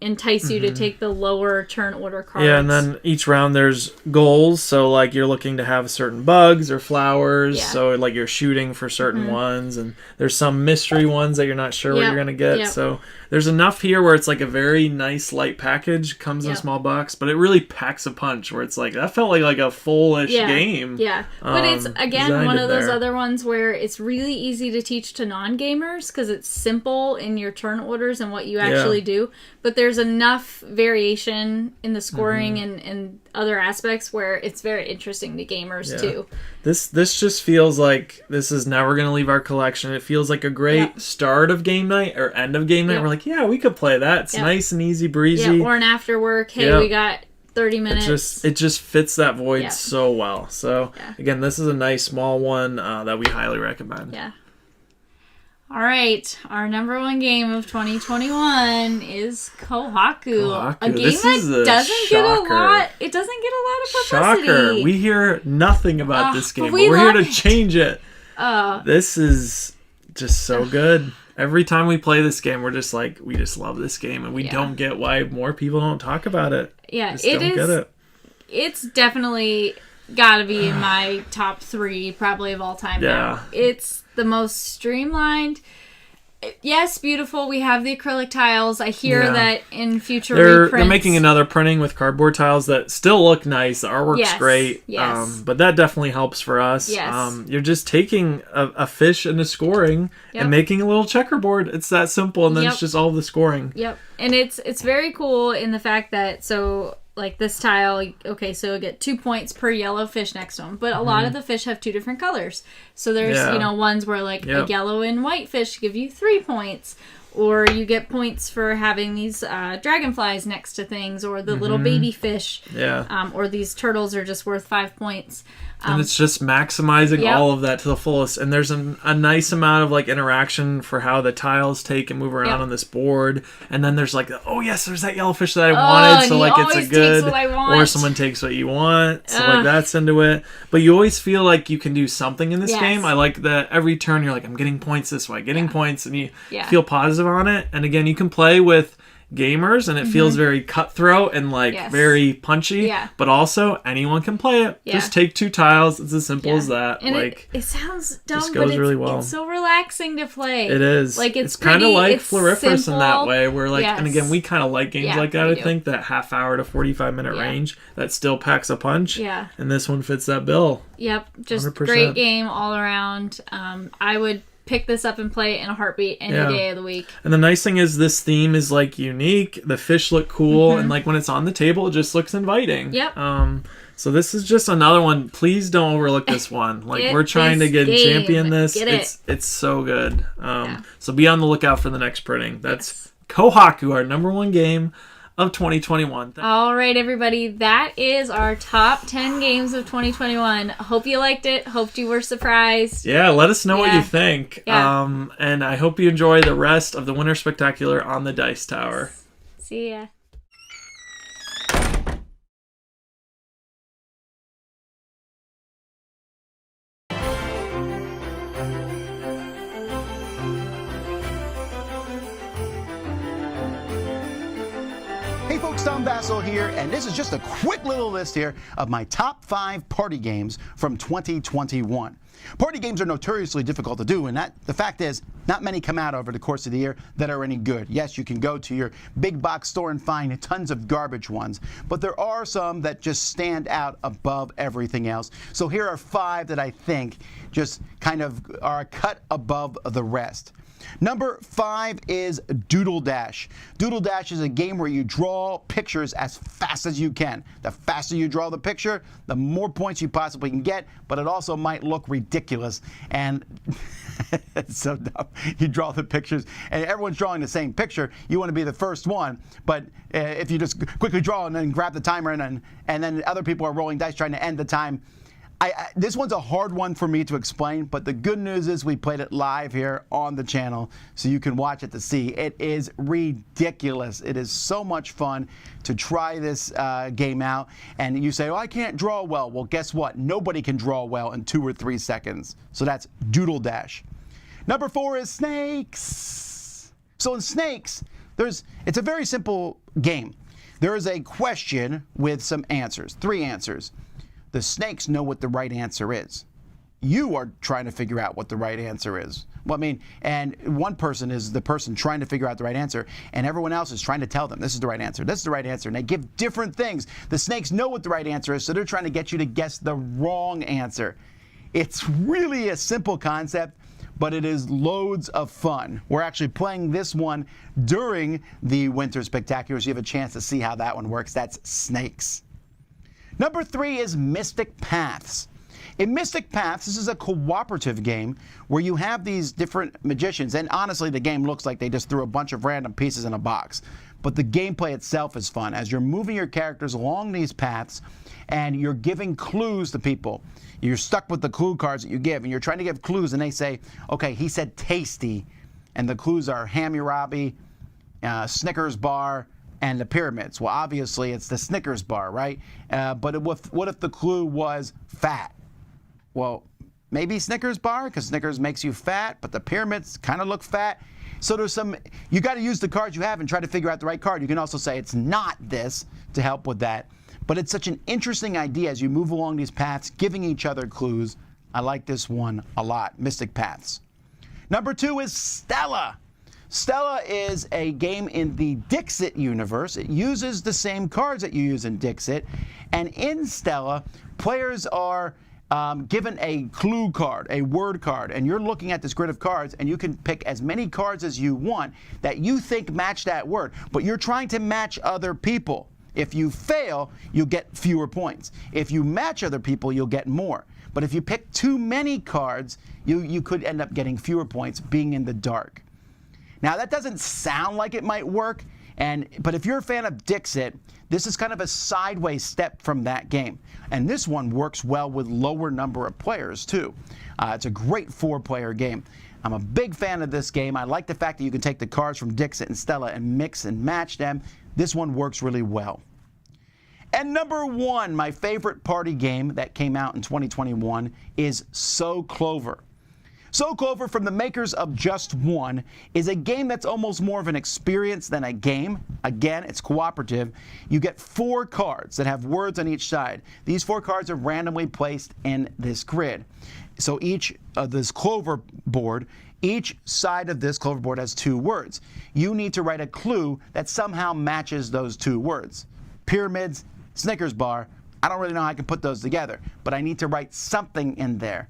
entice you to take the lower turn order cards. Yeah, and then each round there's goals. So, like, you're looking to have certain bugs or flowers. Yeah. So, like, you're shooting for certain ones. And there's some mystery ones that you're not sure what you're going to get. So, there's enough here where it's like a very nice light package, comes in a small box, but it really packs a punch where it's like, that felt like a full-ish game. Yeah, but it's, again, one of those there. other ones where it's really easy to teach to non-gamers because it's simple in your turn orders and what you actually do, but there's enough variation in the scoring and other aspects where it's very interesting to gamers too. This just feels like this is never going to leave our collection. It feels like a great start of game night or end of game night. We're like, we could play that. It's nice and easy breezy. Yeah, or an after work, hey, we got 30 minutes. It just fits that void so well. So again, this is a nice small one that we highly recommend. Yeah. All right, our number 1 game of 2021 is Kohaku. A game that doesn't get a lot. It doesn't get a lot of publicity. Shocker! We hear nothing about this game, but we we're here love to change it. This is just so good. Every time we play this game, we're just like, we just love this game, and we don't get why more people don't talk about it. Yeah, just don't get it. It's definitely got to be in my top 3 probably of all time now. It's the most streamlined. Yes, beautiful. We have the acrylic tiles. I hear that in future reprints. They're making another printing with cardboard tiles that still look nice. The artwork's great. Yes. But that definitely helps for us. Yes. You're just taking a fish and a scoring and making a little checkerboard. It's that simple, and then it's just all the scoring. Yep. And it's very cool in the fact that, so like this tile, okay, so you get 2 points per yellow fish next to them, but a lot of the fish have 2 different colors. So there's, ones where like a yellow and white fish give you 3 points, or you get points for having these dragonflies next to things, or the little baby fish, or these turtles are just worth 5 points. And it's just maximizing all of that to the fullest. And there's a nice amount of like interaction for how the tiles take and move around on this board. And then there's like, oh yes, there's that yellow fish that I wanted. So like it's a good, or someone takes what you want. So like that's into it. But you always feel like you can do something in this game. I like that every turn you're like, I'm getting points this way, getting points, and you feel positive on it. And again, you can play with gamers and it feels very cutthroat and like very punchy, but also anyone can play it. Just take 2 tiles. It's as simple as that. And like it sounds dumb, just but goes really well. it's so relaxing to play. It is. Like it's kind of like it's Floriferous in that simple. way, where like, and again, we kind of like games like that. we I do. think that half hour to 45-minute range that still packs a punch. Yeah. And this one fits that bill. Yep. Just 100%. great game all around. I would pick this up and play it in a heartbeat any day of the week. And the nice thing is this theme is like unique. The fish look cool, and like when it's on the table, it just looks inviting. Yep. So this is just another one. Please don't overlook this one. Like, we're trying to champion this. It's so good. So be on the lookout for the next printing. That's Kohaku, our #1 game of 2021. All right, everybody. That is our top 10 games of 2021. Hope you liked it. Hope you were surprised. Yeah, let us know what you think. Yeah. And I hope you enjoy the rest of the Winter Spectacular on the Dice Tower. See ya. Hey folks, Tom Bassel here, and this is just a quick little list here of my top 5 party games from 2021. Party games are notoriously difficult to do, and the fact is, not many come out over the course of the year that are any good. Yes, you can go to your big box store and find tons of garbage ones, but there are some that just stand out above everything else. So here are 5 that I think just kind of are a cut above the rest. Number 5 is Doodle Dash. Doodle Dash is a game where you draw pictures as fast as you can. The faster you draw the picture, the more points you possibly can get, but it also might look ridiculous. And it's so dumb. You draw the pictures, and everyone's drawing the same picture. You want to be the first one, but if you just quickly draw and then grab the timer, and then other people are rolling dice trying to end the time, this one's a hard one for me to explain, but the good news is we played it live here on the channel, so you can watch it to see. It is ridiculous. It is so much fun to try this game out. And you say, oh, I can't draw well. Well, guess what? Nobody can draw well in 2 or 3 seconds. So that's Doodle Dash. Number 4 is Snakes. So in Snakes, it's a very simple game. There is a question with some answers, 3 answers. The snakes know what the right answer is. You are trying to figure out what the right answer is. Well, I mean, and one person is the person trying to figure out the right answer, and everyone else is trying to tell them this is the right answer, this is the right answer, and they give different things. The snakes know what the right answer is, so they're trying to get you to guess the wrong answer. It's really a simple concept, but it is loads of fun. We're actually playing this one during the Winter Spectacular, so you have a chance to see how that one works. That's Snakes. Number 3 is Mystic Paths. In Mystic Paths, this is a cooperative game where you have these different magicians, and honestly, the game looks like they just threw a bunch of random pieces in a box. But the gameplay itself is fun as you're moving your characters along these paths and you're giving clues to people. You're stuck with the clue cards that you give, and you're trying to give clues, and they say, okay, he said tasty, and the clues are Hammurabi, Snickers bar, and the pyramids. Well, obviously, it's the Snickers bar, right? But what if the clue was fat? Well, maybe Snickers bar, because Snickers makes you fat, but the pyramids kind of look fat. So you got to use the cards you have and try to figure out the right card. You can also say it's not this to help with that. But it's such an interesting idea as you move along these paths, giving each other clues. I like this one a lot, Mystic Paths. Number 2 is Stella. Stella is a game in the Dixit universe. It uses the same cards that you use in Dixit. And in Stella, players are given a clue card, a word card, and you're looking at this grid of cards, and you can pick as many cards as you want that you think match that word, but you're trying to match other people. If you fail, you'll get fewer points. If you match other people, you'll get more. But if you pick too many cards, you could end up getting fewer points, being in the dark. Now, that doesn't sound like it might work, but if you're a fan of Dixit, this is kind of a sideways step from that game. And this one works well with lower number of players, too. It's a great 4-player game. I'm a big fan of this game. I like the fact that you can take the cards from Dixit and Stella and mix and match them. This one works really well. And number 1, my favorite party game that came out in 2021 is So Clover. So Clover, from the makers of Just One, is a game that's almost more of an experience than a game. Again, it's cooperative. You get 4 cards that have words on each side. These 4 cards are randomly placed in this grid. So each of this Clover board, each side of this Clover board has 2 words. You need to write a clue that somehow matches those 2 words. Pyramids, Snickers bar, I don't really know how I can put those together, but I need to write something in there.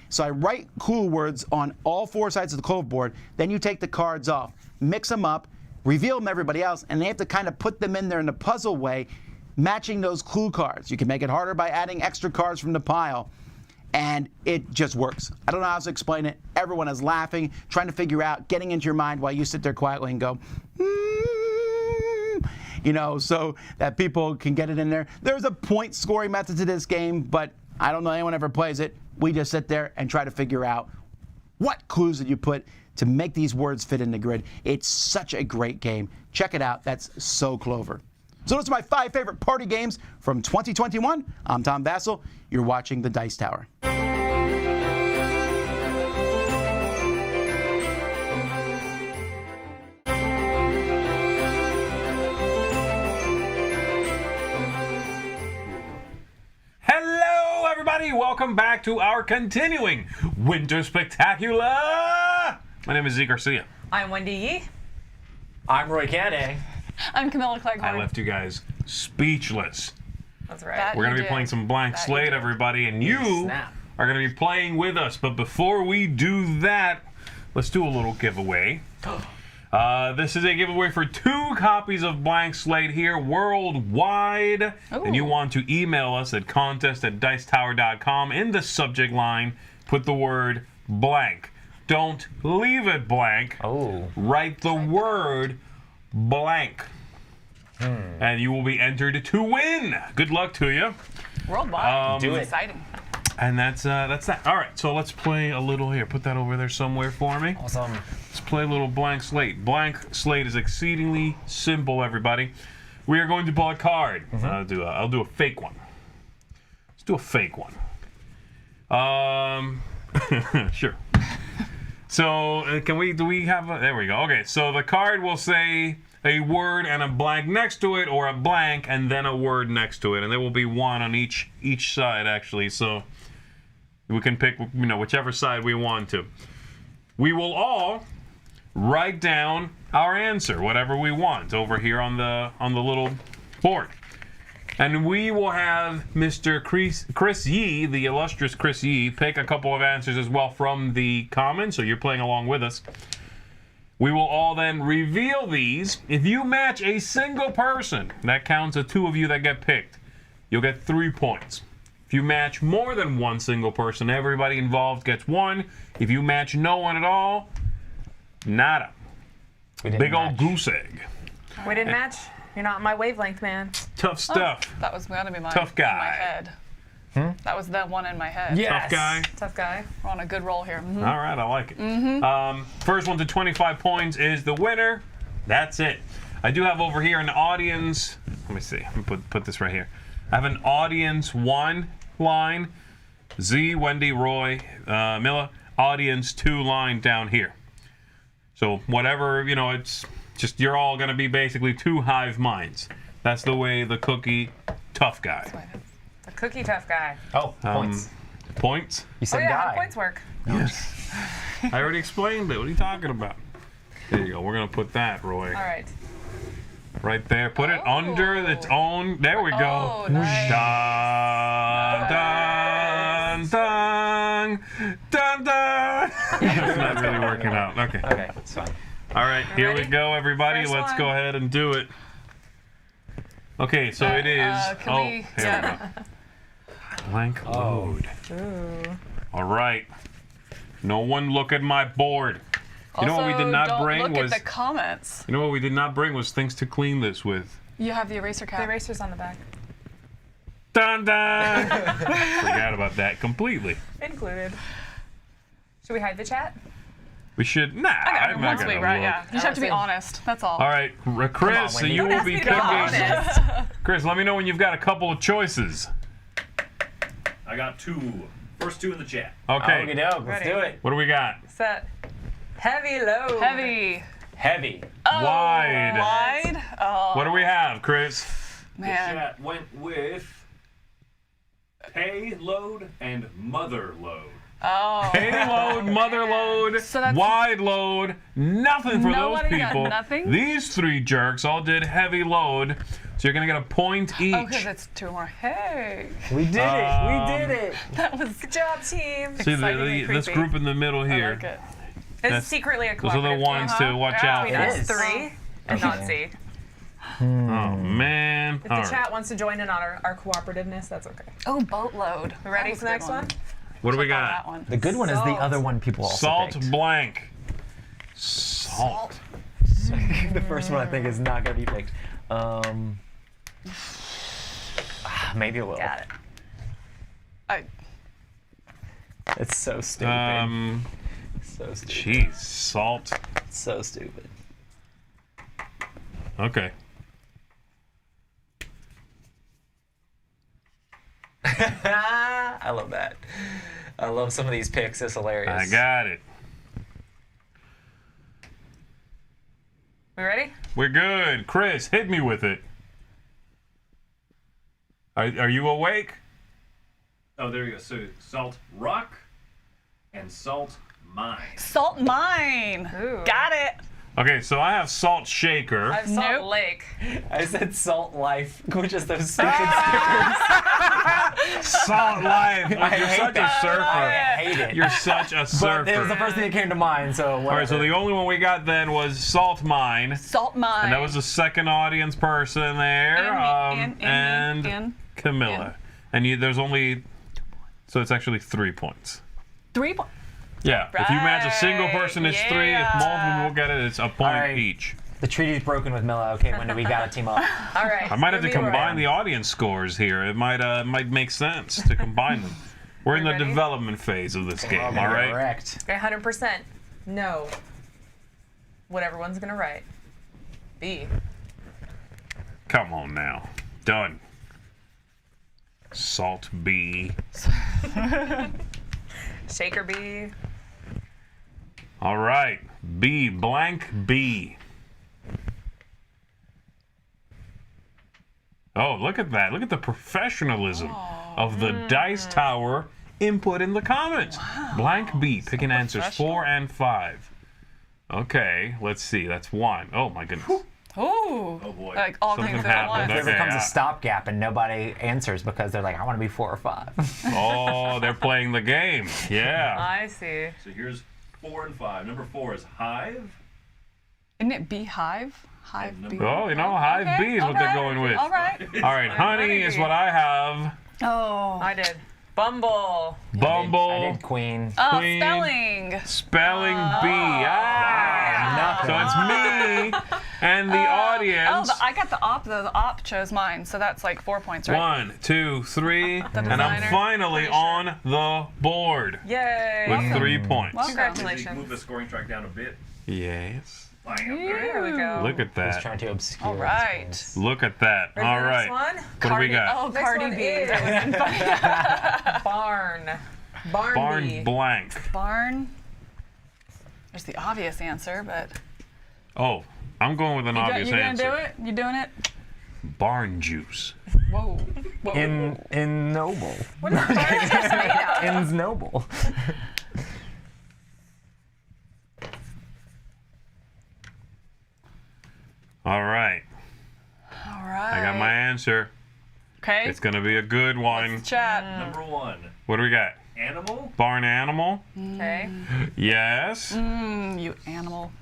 So I write clue words on all 4 sides of the Clover board, then you take the cards off, mix them up, reveal them to everybody else, and they have to kind of put them in there in a puzzle way matching those clue cards. You can make it harder by adding extra cards from the pile. And it just works. I don't know how else to explain it. Everyone is laughing, trying to figure out, getting into your mind while you sit there quietly and go, so that people can get it in there. There's a point scoring method to this game, but I don't know anyone ever plays it. We just sit there and try to figure out what clues did you put to make these words fit in the grid. It's such a great game. Check it out. That's so clever. So those are my 5 favorite party games from 2021. I'm Tom Vassell. You're watching The Dice Tower. Hello, everybody. Welcome back to our continuing Winter Spectacular. My name is Zeke Garcia. I'm Wendy Yee. I'm Roy Canday. I'm Camilla Cleghorn. I left you guys speechless. That's right. We're going to be playing some Blank Slate, everybody, and you are going to be playing with us. But before we do that, let's do a little giveaway. This is a giveaway for 2 copies of Blank Slate here worldwide. Ooh. And you want to email us at contest@dicetower.com. In the subject line, put the word blank. Don't leave it blank. Write the word blank. And you will be entered to win. Good luck to you. Worldwide. Do it. Exciting. And that's that. All right, so let's play a little here. Put that over there somewhere for me. Awesome. Let's play a little Blank Slate. Blank Slate is exceedingly simple, everybody. We are going to pull a card. I'll do a fake one. Let's do a fake one. Sure. So do we have there we go. Okay, so the card will say a word and a blank next to it, or a blank and then a word next to it, and there will be one on each side actually. So we can pick whichever side we want to. We will all write down our answer, whatever we want, over here on the little board. And we will have Mr. Chris Yee, the illustrious Chris Yee, pick a couple of answers as well from the comments, so you're playing along with us. We will all then reveal these. If you match a single person, that counts as 2 of you that get picked. You'll get 3 points. If you match more than one single person, everybody involved gets 1. If you match no one at all, nada. Big old goose egg. We didn't match. You're not in my wavelength, man. Tough stuff. That was going to be Tough guy. in my head. That was the one in my head. Yes. Tough guy. Tough guy. We're on a good roll here. All right, I like it. First one to 25 points is the winner. That's it. I do have over here an audience. Let me see. Let me put this right here. I have an audience 1 line. Z, Wendy, Roy, Milla. Audience 2 line down here. So whatever, it's just you're all going to be basically 2 hive minds. That's the way the cookie tough guy. The cookie tough guy. Oh, points. Points? You said How guy. points work? Yes. I already explained it. What are you talking about? There you go. We're going to put that, Roy. All right. Right there. Put it under its own. There we go. Oh, nice. Dun, dun, dun, dun. It's not really working out. Okay. Okay, it's fine. All right. Here we ready? go, everybody. First Let's one. go ahead and do it. Okay, so it is. Can we- Here we go. Blank load. All right. No one look at my board. You know what we did not don't bring look was. at the comments. You know what we did not bring was things to clean this with. You have the eraser cap. The eraser's on the back. Dun dun. Forgot about that completely. Included. Should we hide the chat? We should. Nah, I'm not Once gonna we, right? look. Yeah. You just have to be honest. That's all. All right, Chris, so Wendy. you will Ask be me to picking. honest. Chris, let me know when you've got a couple of choices. I got 2. First 2 in the chat. Okay. Okey doke, let's Ready. do it. What do we got? Set. Heavy load. Heavy. Heavy. Wide. Wide. Oh, What do we have, Chris? man. Chat went with payload and mother load. Oh. Payload, mother load, So that's- wide load, nothing for those Nobody got people. nothing? These 3 jerks all did heavy load, so you're gonna get a point each. Oh, because it's 2 more. Hey. We did it. We did it. That was Good job, team. See excitingly this creepy. group in the middle I here. like it. It's That's- secretly a Those are the cooperative ones game. to watch Yeah. out Between for. us is. 3 and not C. Oh man! If the chat wants to join in on our cooperativeness, that's okay. Oh, boatload. We ready for the next one? What do we That got? one. The good one is the Salt. other one people also Salt picked. blank. Salt. The first one I think is not going to be picked. Maybe it will. Got it. It's so stupid. So stupid. Jeez, salt. So stupid. Okay. I love that. I love some of these picks. It's hilarious. I got it. We ready? We're good. Chris, hit me with it. Are you awake? Oh, there you go. So salt rock and salt mine. Salt mine. Ooh. Got it. Okay, so I have salt shaker. I have Salt Nope. Lake. I said salt life, which is those stupid stickers. Salt life. Look, I you're hate such that. a surfer. I hate it. You're such a surfer. But it was the first thing that came to mind, so whatever. All right, so the only one we got then was Salt Mine. Salt mine. And that was the second audience person there. And Camilla. And there's only, so it's actually 3 points. 3 points. Yeah, if you match a single person, it's 3. If multiple Yeah. people get it, it's a point right. each. The treaty's broken with Milla. Okay, when do we gotta team up? All right. I might have to give me a combine round. the audience scores here. It might make sense to combine them. We're in the ready? development phase of this game, all right? Correct. Okay, 100%. No. What everyone's gonna write. B. Come on now. Done. Salt B. Shaker B. All right. B. Blank B. Oh, look at that. Look at the professionalism of the Dice Tower input in the comments. Blank B. Picking answers 4 and 5. Okay, let's see. That's 1. Oh, my goodness. Ooh. Oh boy. Like all Something things at once. happened. There Okay, becomes yeah. a stopgap and nobody answers because they're like, I want to be 4 or 5. Oh, they're playing the game. Yeah. I see. So here's 4 and 5. Number 4 is hive. Isn't it beehive? Hive bee. Oh, you know, Hive B is what they're going with. All right. All right, honey is what I have. Oh. I did. Bumble. Bumble. I did Queen. Queen. Spelling. Spelling B. Ah. Nothing. So it's me and the audience. I got the op though. The op chose mine, so that's like 4 points, right? 1, 2, 3, and I'm designer. finally Pretty sure. on the board Yay. with 3 points. Welcome. Congratulations. Move the scoring track down a bit. Yes. There we go. Look at He's that. trying to obscure. All his right. points. Look at that. Ready All for the right. next one? What do we got? Oh, Next Cardi one B. is- That would've been funny. Barn. Barn Barn B. blank. Barn. There's the obvious answer, but Oh, I'm going with an obvious you gonna answer. do it? You doing it? Barn juice. Whoa. Whoa. In Noble. What is barn juice made out of? In Noble. All right. All right. I got my answer. Okay. It's going to be a good one. Chat. Number 1, What do we got? animal. Barn animal? Okay. Yes. You animal.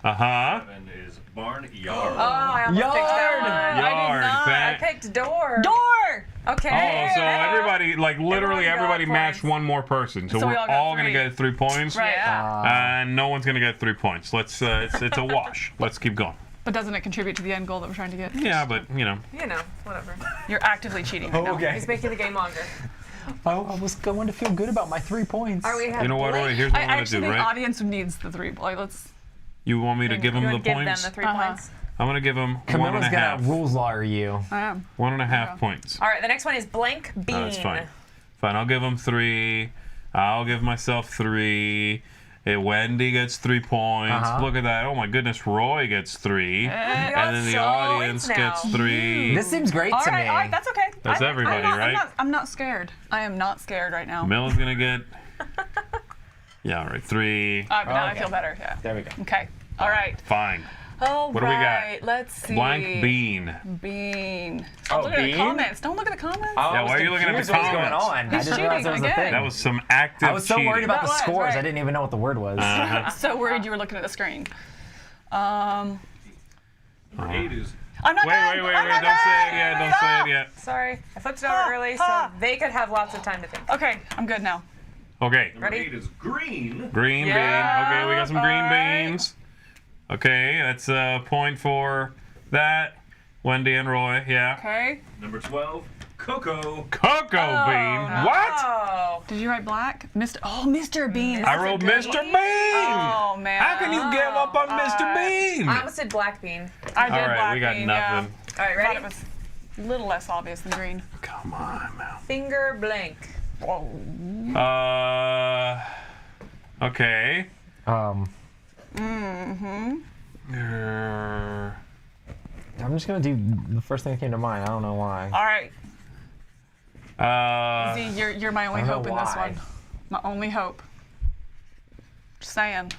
Uh-huh. 7 is barn yard. Oh, I almost picked that one. Yard. I That- picked door. Door. Okay. Oh, so everybody, like literally Everyone got everybody matched points. one more person. So, So we we're all got all going to 3. get 3 points. Right. Yeah. And no one's going to get 3 points. Let's it's a wash. Let's keep going. But doesn't it contribute to the end goal that we're trying to get? Yeah, but you know. You know, whatever. You're actively cheating right now. Okay. He's making the game longer. I was going to feel good about my 3 points. All right, we have You know what? Blake. Wait, here's what I I'm going to actually do, think right? audience needs the 3. Like, let's. You want me to give You them the would give points? them the 3 Uh-huh. points. I'm going to give them Camilla's 1.5. gonna rules lawyer you. I am. 1.5 points. All right, the next one is blank bean. Oh, that's fine. Fine, I'll give them 3. I'll give myself 3. Wendy gets 3 points. Uh-huh. Look at that. Oh my goodness, Roy gets 3. And then the so audience points now. gets 3. This seems great All to right, me. all right, that's okay. That's everybody, right? I'm not scared. I am not scared right now. Mill is gonna get. Yeah, all right, 3. All right, but now I Okay. feel better. Yeah. There we go. Okay. All right. Fine. All What do we got? right. Let's see. Blank bean. Bean. Oh, Look at the bean? comments. Don't look at the comments. I Yeah, was why are you looking at the confused what was going comments? on. I He's didn't realize cheating that was a again. thing. That was some active I was so cheating. worried about the That was, scores. right. I didn't even know what the word was. Uh-huh. So worried you were looking at the screen. Number 8 is I'm not Wait, done. wait, wait, I'm wait. not Don't say it done. yet. Don't say it yet. Sorry, I flipped it over early, so they could have lots of time to think. Okay, I'm good now. Okay. Number Ready? 8 is green. Green bean. Okay, we got some green beans. Okay, that's a point for that. Wendy and Roy, yeah. Okay. Number 12, cocoa. Cocoa bean. What? Oh, Did you write black? Mr. Bean. I wrote Mr. Bean. Oh man. How can you give up on Mr. Bean? I almost did black bean. I did All right, black we got bean, nothing. All right, Yeah. Thought ready? it was a little less obvious than green. Come on, man. Finger blank. Okay. I'm just gonna do the first thing that came to mind. I don't know why. All right. Uh, Z, you're my only I don't hope know in this why. one. My only hope. Just saying.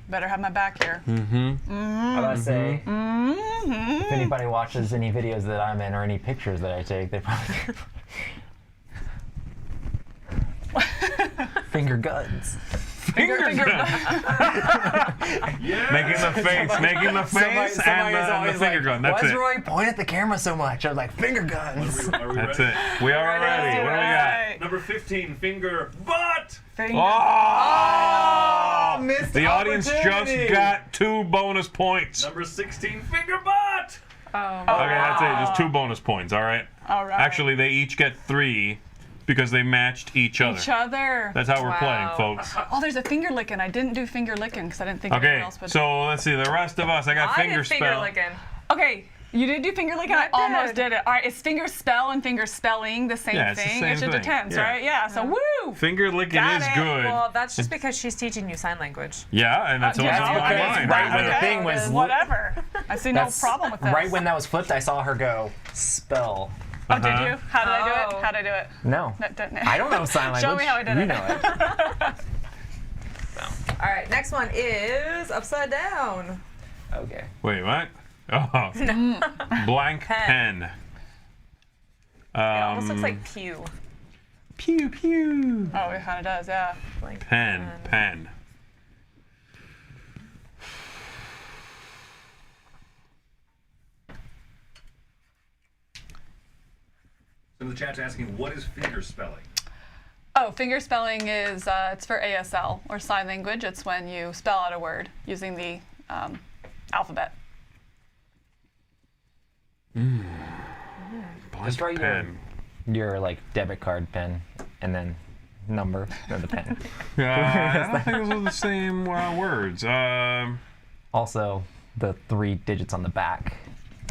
Better have my back here. I gotta say, if anybody watches any videos that I'm in or any pictures that I take, they probably finger guns. finger gun. Making the face, making the face, and the finger gun. That's Why's it. Roy point at the camera so much? I was like, finger guns. Are we That's ready? it. We are ready. What do we got? Right. Number 15, finger butt. Finger. Oh! missed The audience just opportunity. got 2 bonus points. Number 16, finger butt. Oh, Okay, that's it. Just 2 bonus points, all right? All right. Actually, they each get 3 because they matched each other. Each other. That's how we're playing, Wow. folks. Oh, there's a finger licking. I didn't do finger licking because I didn't think Okay, anyone else would. so let's see. The rest of us, I got I finger did finger spell. licking. Okay, you did do finger licking. I almost did it. All right, is finger spell and finger spelling the same Yeah, it's the thing? same It just thing. depends, Yeah. right? Yeah. So woo. Finger licking Got is it. good. Well, that's just because she's teaching you sign language. Yeah, and that's what's yeah, on my okay. mind. Right when the Okay, thing was whatever. I see no That's- problem with this. Right when that was flipped, I saw her go spell. Oh, did Uh-huh. you? How did I do Oh. it? How did I do it? No, No, I don't know sign language. Show me how I did you it. know it. All right, next one is upside down. Okay. Wait, what? Oh. Blank pen. It almost looks like pew. Pew pew. Oh, it kind of does, yeah. Blank Pen. So the chat's asking, what is finger spelling? Oh, finger spelling is it's for ASL or sign language. It's when you spell out a word using the alphabet. Blank Just write pen. your like debit card pin and then number of the pen. I don't think those are the same words. Also, the 3 digits on the back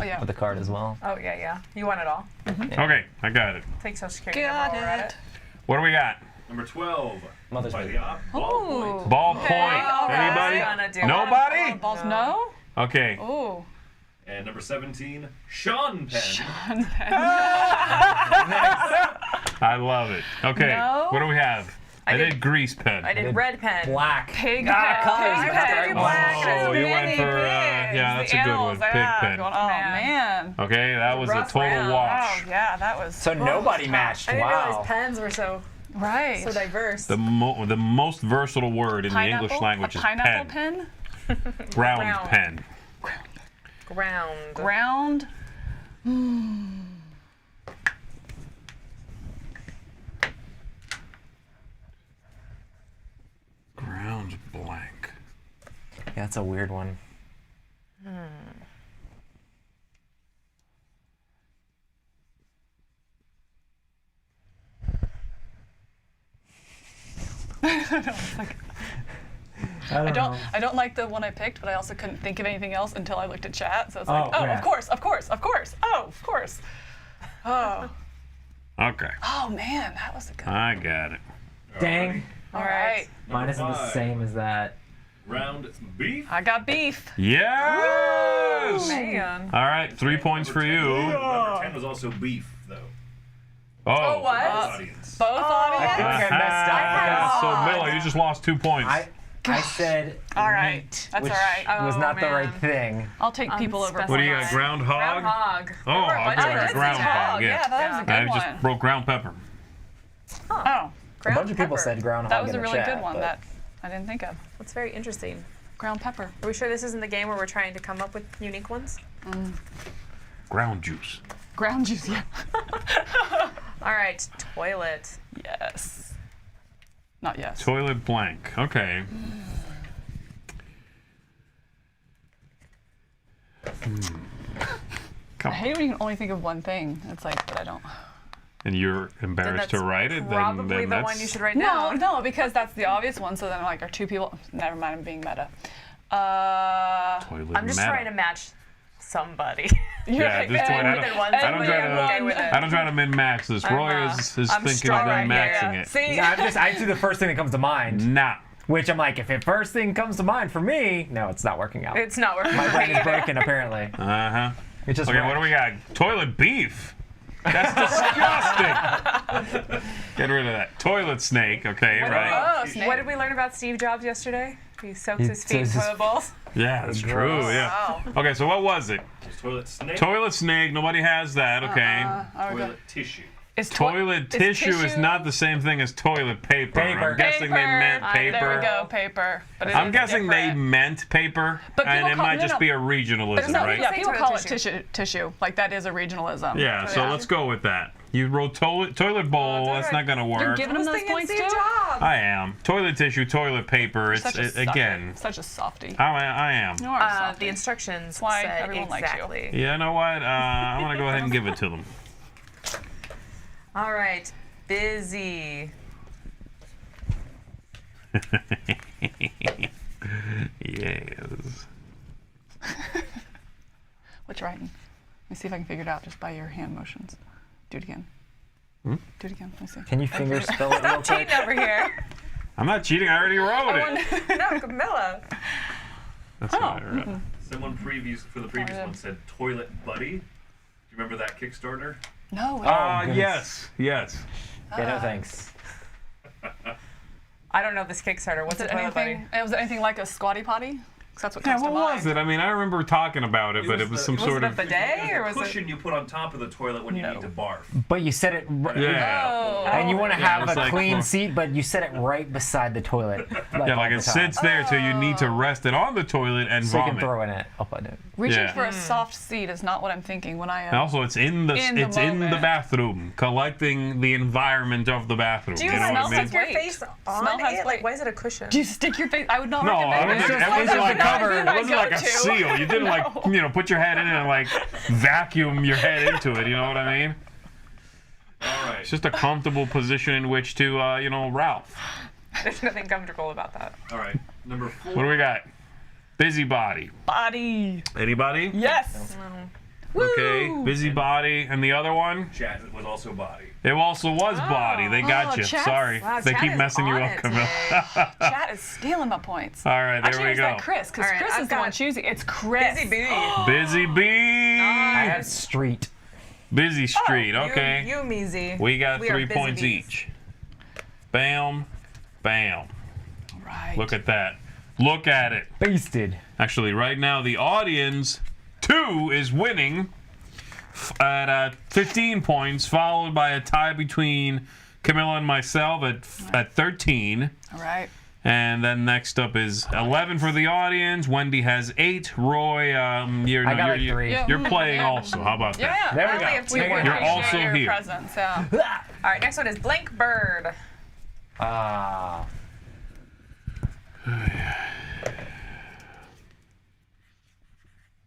Oh yeah. of the card as well. Oh, yeah. You want it all. Okay, I got it. Take Social Security Got number while we're at it. What do we got? Number 12, Mother's by Day. the op, ball point. Ball point. all right. Anybody? Gonna do Nobody? Balls, no? Okay. Ooh. And number 17, Sean pen. I love it. Okay. No. What do we have? I did grease pen. I did red pen. Black. Pig colors, pen. you got that Pig right. pen. Oh, you went Many for, pigs. yeah, that's The a good animals, one. Pig yeah, pen. going, oh man. Okay, that was a rough total round. wash. Oh yeah, that was So nobody matched. I didn't Wow. realize pens were so right. diverse. The most versatile word in the English Pineapple? language A is pineapple pen. pen? Ground Ground. pen. Ground. Ground. Ground blank. Yeah, that's a weird one. I don't like the one I picked, but I also couldn't think of anything else until I looked at chat. So it's like, Oh, oh, yeah. of course. Oh, of course. Oh. Okay. Oh man, that was a good one. I got it. Dang. All right. Mine isn't the five. same as that. Round beef. I got beef. Yes! Man. All right, 3 points for you. Number 10 was also beef, though. Oh. what? Audience. Both audience. I think I messed up. Ah, so Miller, you just lost 2 points. I said All right. meat, That's which all right. was Oh, not the man. right thing. I'll take people over. What do you got? Specified. Groundhog? Groundhog. Oh, I'll go I with did say groundhog. hog. Yeah. Yeah, that was a I good just one. broke ground pepper. Oh, A bunch of people said groundhog that was in a the really chat, good one but that I didn't think of. That's very interesting. Ground pepper. Are we sure this isn't the game where we're trying to come up with unique ones? Ground juice. Ground juice, yeah. All right, toilet. Yes. Not yes. Toilet blank. Okay. I hate when you can only think of one thing. It's like, but I don't. And you're embarrassed to write it? Probably then the that's... one you should write No, down. no, because that's the obvious one. So then, like, are two people? Never mind, I'm being meta. Toilet I'm just meta. trying to match somebody. Yeah, at this point, I don't try to min-max this. Roy is thinking of strong min-maxing it. See? I do the first thing that comes to mind. Nah. Which I'm like, if the first thing comes to mind for me, no, it's not working out. It's not working. My brain is broken, apparently. Uh-huh. It just Okay, what do we got? Toilet beef. That's disgusting. Get rid of that. Toilet snake. Okay, right. Oh, what did we learn about Steve Jobs yesterday? He soaks his feet in toilet balls. Yeah, that's true. Yeah. Wow. Okay, so what was it? Toilet snake. Toilet snake. Nobody has that. Okay. Toilet tissue. Toilet tissue is not the same thing as toilet paper. I'm guessing they meant paper. There we go, paper. But I'm guessing they meant paper, But and it people might just be a regionalism, right? Yeah, people call it toilet tissue. Like, that is a regionalism. Yeah, so let's go with that. You wrote toilet bowl. That's not gonna work. You're giving them those points too? I am. Toilet tissue, toilet paper. It's again. Such a softie. I am. You are a softie. The instructions Why said everyone exactly. likes you. You know what? I'm gonna go ahead and give it to them. All right, busy. Yes. What's writing? Let me see if I can figure it out just by your hand motions. Do it again. Do it again. Let me see. Can you finger spell it real quick? Cheating over here. I'm not cheating. I already wrote it. No, Camilla. That's what I wrote. Someone for the previous one said toilet buddy. Do you remember that Kickstarter? No. Yes. Yeah, no thanks. I don't know this Kickstarter. What's Was a it toilet buddy? anything? Was it anything like a squatty potty? 'Cause that's what Yeah, comes what to mind. was it? I mean, I remember talking about it, but it was some sort it a of. bidet or was Cushion you put on top of the toilet when you need to barf. But you said it. Yeah. And you want to Yeah, have it's a like clean for- seat, but you set it right beside the toilet. Yeah, like it sits there till you need to rest it on the toilet and So you can vomit. throw in it up on it. Reaching Yeah. for a soft seat is not what I'm thinking when I am. And also, it's in the In the in the moment. bathroom, collecting the environment of the bathroom. Do you know what I smell mean? like your Weight. face on Smell has it? Like, weight. why is it a cushion? Do you stick your face? I would not No, recommend it wasn't It's like cover. it wasn't like a seal. You didn't like put your head in it and like vacuum your head into it. You know what I mean? All right. It's just a comfortable position in which to Ralph. There's nothing comfortable about that. All right. Number 4. What do we got? Busybody. Body. Anybody? Yes. Okay. Busybody, and the other one? Chat was also body. It also was body. They got you. Chat's- Sorry, Wow, they Chat keep is messing you on up, it Camille. today. Chat is stealing my points. All right, there Actually, we it's go. like Chris, because All right, Chris I've is the one got choosing. It's Chris. Busy bee. Busy bee. I have street. Busy street. You- Okay. You, Meezy. We got We are 3 busy points bees. each. Bam, bam. Right. Look at that. Look at it. Basted. Actually, right now the audience 2 is winning at 15 points, followed by a tie between Camilla and myself at 13. All right. And then next up is 11 for the audience. Wendy has 8. Roy, you're I got like 3. you're playing also. How about that? Yeah. There we Only go. if we Take it. were- You're Appreciate also your here. presence, yeah. All right, next one is Blank Bird. Ah.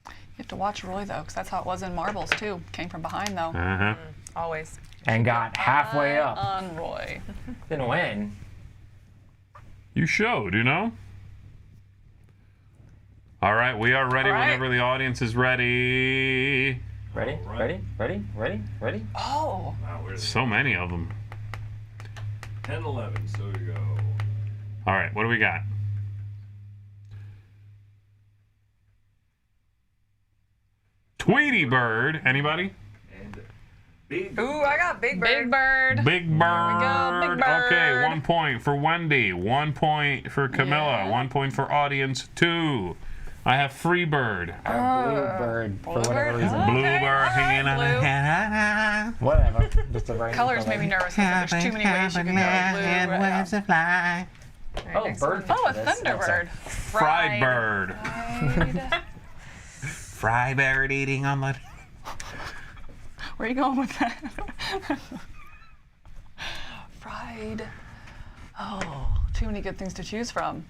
You have to watch Roy, though, because that's how it was in Marbles, too. Came from behind, though. Uh-huh. Always. And got halfway up. On Roy. Didn't win. You showed, you know? All right, we are ready All right. whenever the audience is ready. Ready? Ready? Ready? Ready? Ready? Oh. Wow, where's So many of them. 10, 11? So we go. All right, what do we got? Tweety Bird. Anybody? And big. Ooh, I got Big Bird. Big Bird. Big Bird. go, Big Bird. Okay, 1 point for Wendy. 1 point for Camilla. Yeah. 1 point for audience 2. I have Free Bird. Bluebird for whatever Bluebird? reason. Okay, Bluebird hanging on blue. the head. Whatever. Just a random Colors color. make me nervous because there's too many ways you can go. Blue, red. fly. Oh, next bird. one. Oh, a for this. Thunderbird. Fried bird. Fried. Fried bird eating on the. Where are you going with that? Fried. Oh, too many good things to choose from.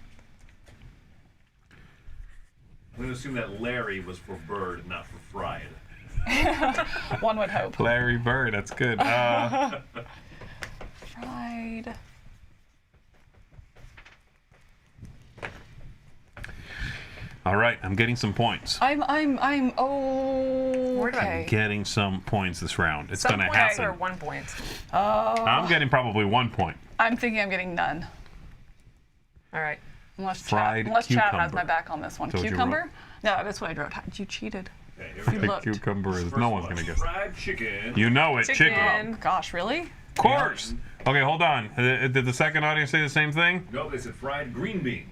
I'm going to assume that Larry was for bird, not for fried. One would hope. Larry Bird, that's good. Fried. All right, I'm getting some points. I'm okay. Getting some points this round. It's Some gonna points happen. or 1 point. I'm getting probably 1 point. I'm thinking I'm getting none. All right. Unless Fried Chad has cucumber. my back on this one. That's what you Cucumber? wrote. No, that's what I wrote. You cheated. Okay, here You we go. The looked. cucumber is. First No one's one, gonna guess. Fried chicken. You know it. Chicken. Chicken. Gosh, really? Of course. Okay, hold on. Did the second audience say the same thing? No, they said fried green beans.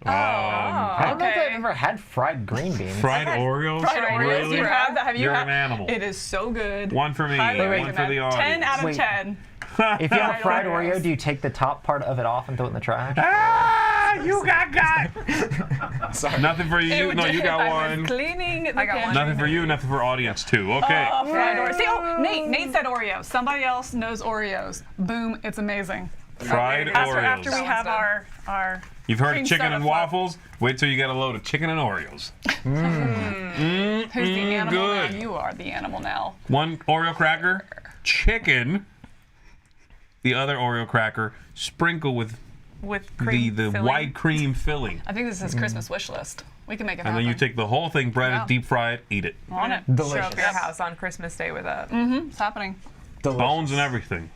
I don't know if Okay. I've ever had fried green beans. Fried Oreos? Fried Oreos. Really? You have that? Have you You're had? an animal. It is so good. One for me, Highly one recommend. for the audience. 10 out of Wait. 10. If you have a fried Oreos. Oreo, do you take the top part of it off and throw it in the trash? Ah, you got. Sorry. Nothing for you. No, you got I was one. cleaning the I got one. pantry. Nothing for you, nothing for audience two. Okay. Fried Oreos. See, Nate said Oreos. Somebody else knows Oreos. Boom, it's amazing. Fried After we Oreos. have our You've heard cream of chicken soda and float. waffles? Wait till you get a load of chicken and Oreos. Who's the animal good. now? You are the animal now. One Oreo cracker, chicken. The other Oreo cracker, sprinkle with With the cream filling. white cream filling. I think this is Christmas wish list. We can make it And happen. then you take the whole thing, bread Yeah. it, deep fry it, eat it. on it. Show Delicious. up your house on Christmas Day with that. It's happening. Delicious. Bones and everything.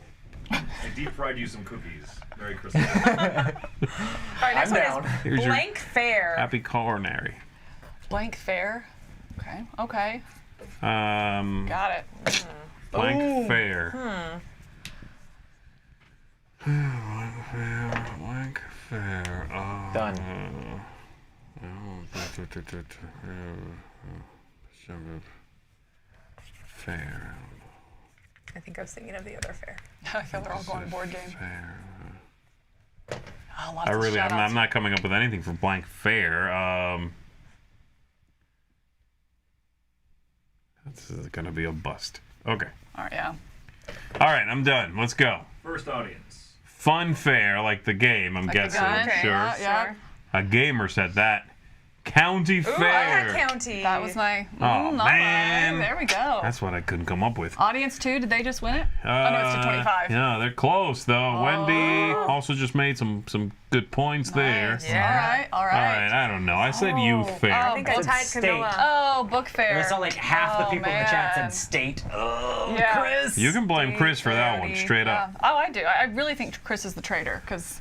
I deep fried you some cookies. Merry Christmas. All right, next I'm one down. Here's is your blank fair. happy coronary. Blank fair. Okay. Got it. Blank fair. Blank fair. Oh. Done. Fair. I think I was thinking of the other fair. I feel they're all going board game. Fair. Oh, lots I of really, shout-outs. I'm not coming up with anything for blank fair. This is gonna be a bust. Okay. All right, yeah. All right, I'm done. Let's go. First audience. Fun fair, like the game. I'm guessing. gun? Sure. Yeah. A gamer said that. County Ooh, fair. I got county. That was my. Oh, not man. mine. There we go. That's what I couldn't come up with. Audience 2, did they just win it? Oh, no, it's to 25. Yeah, they're close though. Wendy also just made some good points there. Yeah. All All right. right, I don't know. I said youth fair. I think I It's tied state. Camilla. Oh, book fair. I saw like half the Oh, people in the chat man. said state. Oh, Yeah. Chris. You can blame Chris for that one, straight up. Oh, I do. I really think Chris is the traitor because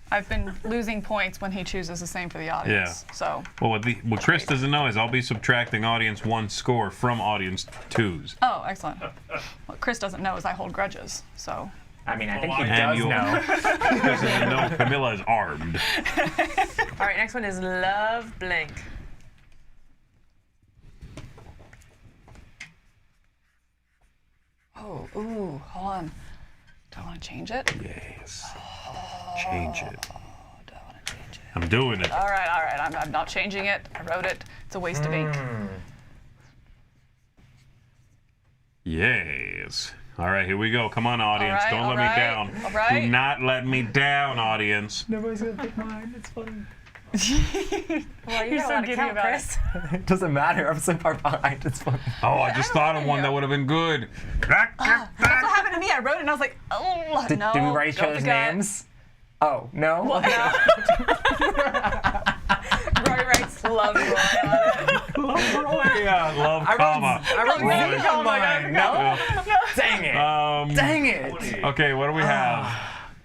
I've been losing points when he chooses the same for the audience. Yeah. So. Well, what Chris doesn't know is I'll be subtracting audience 1's score from audience 2's. Oh, excellent. What Chris doesn't know is I hold grudges. So. I mean, I think he And does you'll- know. Because you know Camilla is armed. All right, next one is love blank. Oh, ooh, hold on. Do I want to change it? Yes. Change it. Do I want to change it? I'm doing it. All right. I'm not changing it. I wrote it. It's a waste of ink. Yes. All right, here we go. Come on, audience. right, Don't all let right, me down. all right. Do not let me down, audience. Nobody's gonna pick mine. It's funny. Well, you got a so lot of giddy count, about Chris. It doesn't matter. I'm so far behind. It's funny. Oh, I just thought of one that would have been good. That's what happened to me. I wrote it and I was like, oh, Did, no. did we write each go with other's the gut. names? Oh, no? Well, no. Roy writes love Roy on it. Yeah, love comma. I wrote Roy. Z on mine. No? Dang it. Dang it. Okay, what do we have?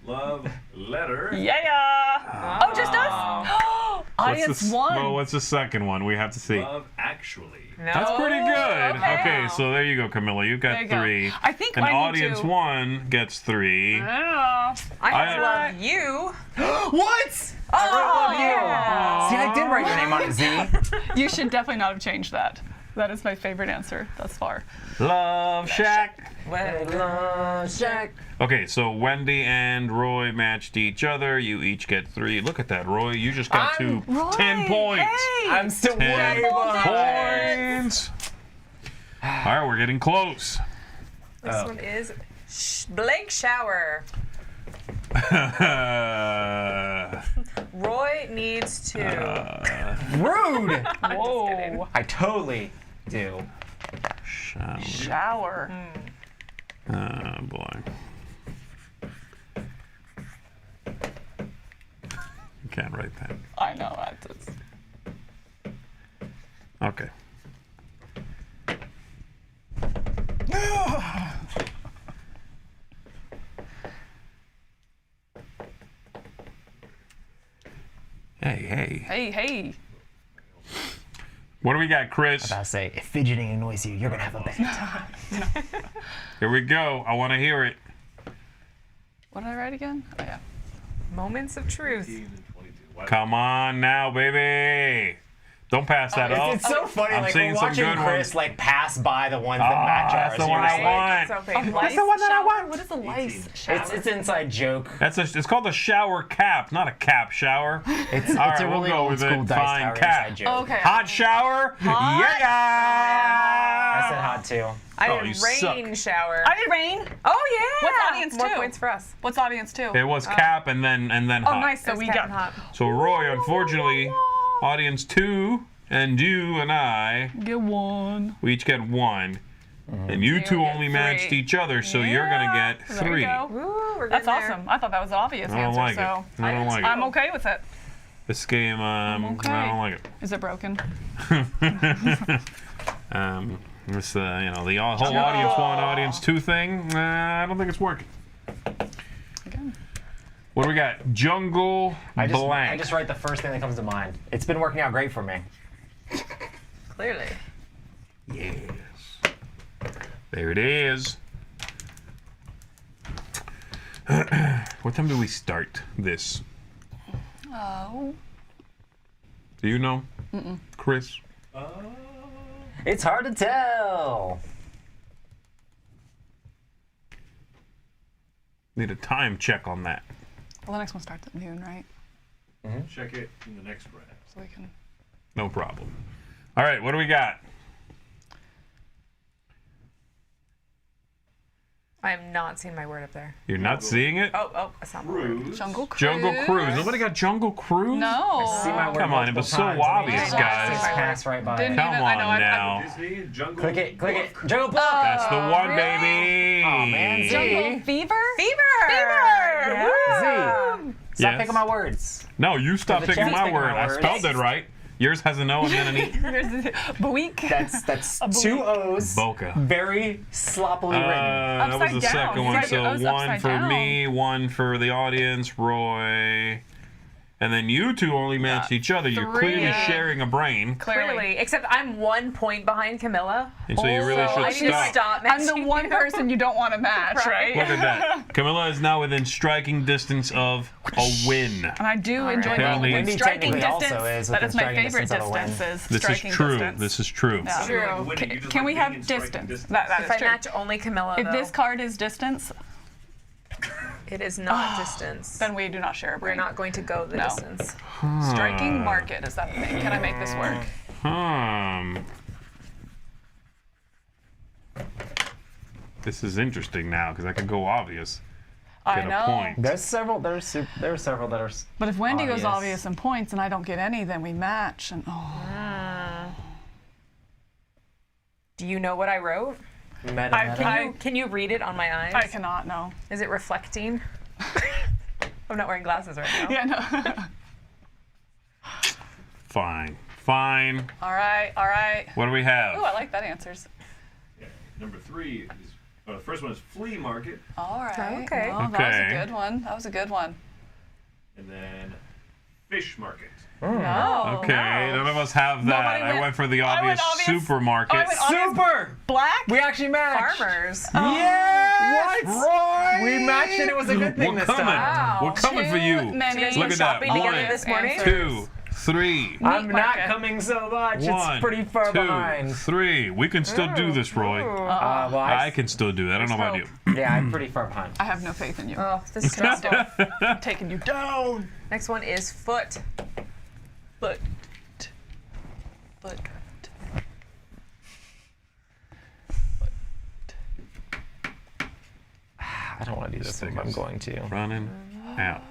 Love letter. Yeah. Oh, just us? Audience one. Well, what's the second one? We have to see. Love actually. No. That's pretty good. okay. Okay, so there you go, Camilla. You got There you go. 3. I think and I need audience to- 1 gets 3. Yeah. I love you. What? Oh, See, I did write your name on a Z. You should definitely not have changed that. That is my favorite answer thus far. Love Shack. Love Shack. Okay, so Wendy and Roy matched each other. You each get 3. Look at that, Roy. You just got 10 points. Hey! I'm still 10 way behind. points. All right, we're getting close. This one is blank shower. Roy needs to. Rude. Whoa. I totally do. Shower. Oh, boy. You can't write that. I know. Just... Okay. Hey. Hey. What do we got, Chris? I say, if fidgeting annoys you, you're gonna have a bet. Here we go. I want to hear it. What did I write again? Oh, yeah. Moments of truth. Come on now, baby. Don't pass that up. It's so funny. I'm Like seeing we're some watching good Chris ones. like pass by the ones that match ours. That's the and one you're I just like, want. That's the one that I want. What is a lice shower? It's inside joke. It's called a shower cap, not a cap shower. It's All a right, really we'll go old with school it. Dice Fine Tower cap. inside joke. Okay. Hot shower? I Yeah. said hot too. I Oh, did you rain shower. I did rain. Oh yeah. What's audience More two? points for us. What's audience 2? It was cap and then hot. Oh, nice. So we got hot. So Roy, unfortunately, audience 2 and you and I, get 1. we each get 1. And you two get only 3. matched each other, so you're gonna get There 3. we go. Ooh, we're That's getting there. awesome. I thought that was the obvious I don't answer. like so it. I don't like I'm it. okay with it. This game, I okay. don't like it. Is it broken? This, the whole audience 1, audience 2 thing. I don't think it's working. Again. What do we got? Jungle Blank. I just write the first thing that comes to mind. It's been working out great for me. Clearly. Yes. There it is. What time do we start this? Oh. Do you know? Chris? It's hard to tell. Need a time check on that. Well, the next one starts at noon, right? Check it in the next round. So we can. No problem. All right, what do we got? I am not seeing my word up there. You're not seeing it? Oh, I saw my word. Jungle Cruise. Jungle Cruise. Nobody got Jungle Cruise? No. See my word Come on, it multiple was so times and obvious, just guys. pass right by. Didn't it. Come even, I know, on I- now. Disney, Jungle. Click it. Jungle Book. That's the one, baby. Oh, man. Jungle Fever? Fever! Z. Stop Yes. picking my words. No, you stopped The picking chat's my picking word. my I words. spelled it right. Yours has an O and then an E. There's Buick. That's 2 O's. Boca. Very sloppily written. That was Upside the down. second You one. gotta get So O's 1 upside for down. me, 1 for the audience, Roy. And then you two only matched each other. You're 3. clearly sharing a brain. Clearly. Except I'm 1 point behind Camilla. And so you really So I should need to stop. stop I'm the matching one you. person you don't want to match, right? Look at that. Camilla is now within striking distance of a win. And I do enjoy Apparently- being Wendy within striking technically distance. also is That within is my striking favorite distance of a win. distance. Is This is striking true. distance. This is true. Yeah. True. Winning, you just Can like we being have in striking distance? distance. That If is I true. match only Camilla, If though, this card is distance, it is not distance. then we do not share a We're brain. not going to go the No. distance. Striking market is that the thing? Can I make this work? This is interesting now because I could go obvious. I Get a know. point. There's several. There are several that are. But if Wendy goes Obvious. obvious in points and I don't get any, then we match. And Do you know what I wrote? Meta. Can you read it on my eyes? I cannot know. Is it reflecting? I'm not wearing glasses right now. Yeah, no. Fine. All right. What do we have? Ooh, I like that answers. Yeah. Number 3 is. The first one is flea market, All right. Okay. Well, that was Okay. a good one. and then fish market. No. Okay, none of us have that. Nobody I went- went for the I went obvious obvious. supermarket. I went obvious. Super. Black? We actually matched. Farmers. Yes. Roy! We matched and it was a good thing We're this coming. time. We're coming for you. Too many Look at that. shopping together 1, this morning? 2, 3. I'm not market. coming so much. 1, It's pretty far 2, behind. 3. We can still do this, Roy. Well, I can still do that. I don't know about you. Yeah, I'm pretty far behind. I have no faith in you. Oh, this is tough. I'm taking you down. Next one is foot. Foot. Foot. I don't want to do this one, but I'm going to. Running out.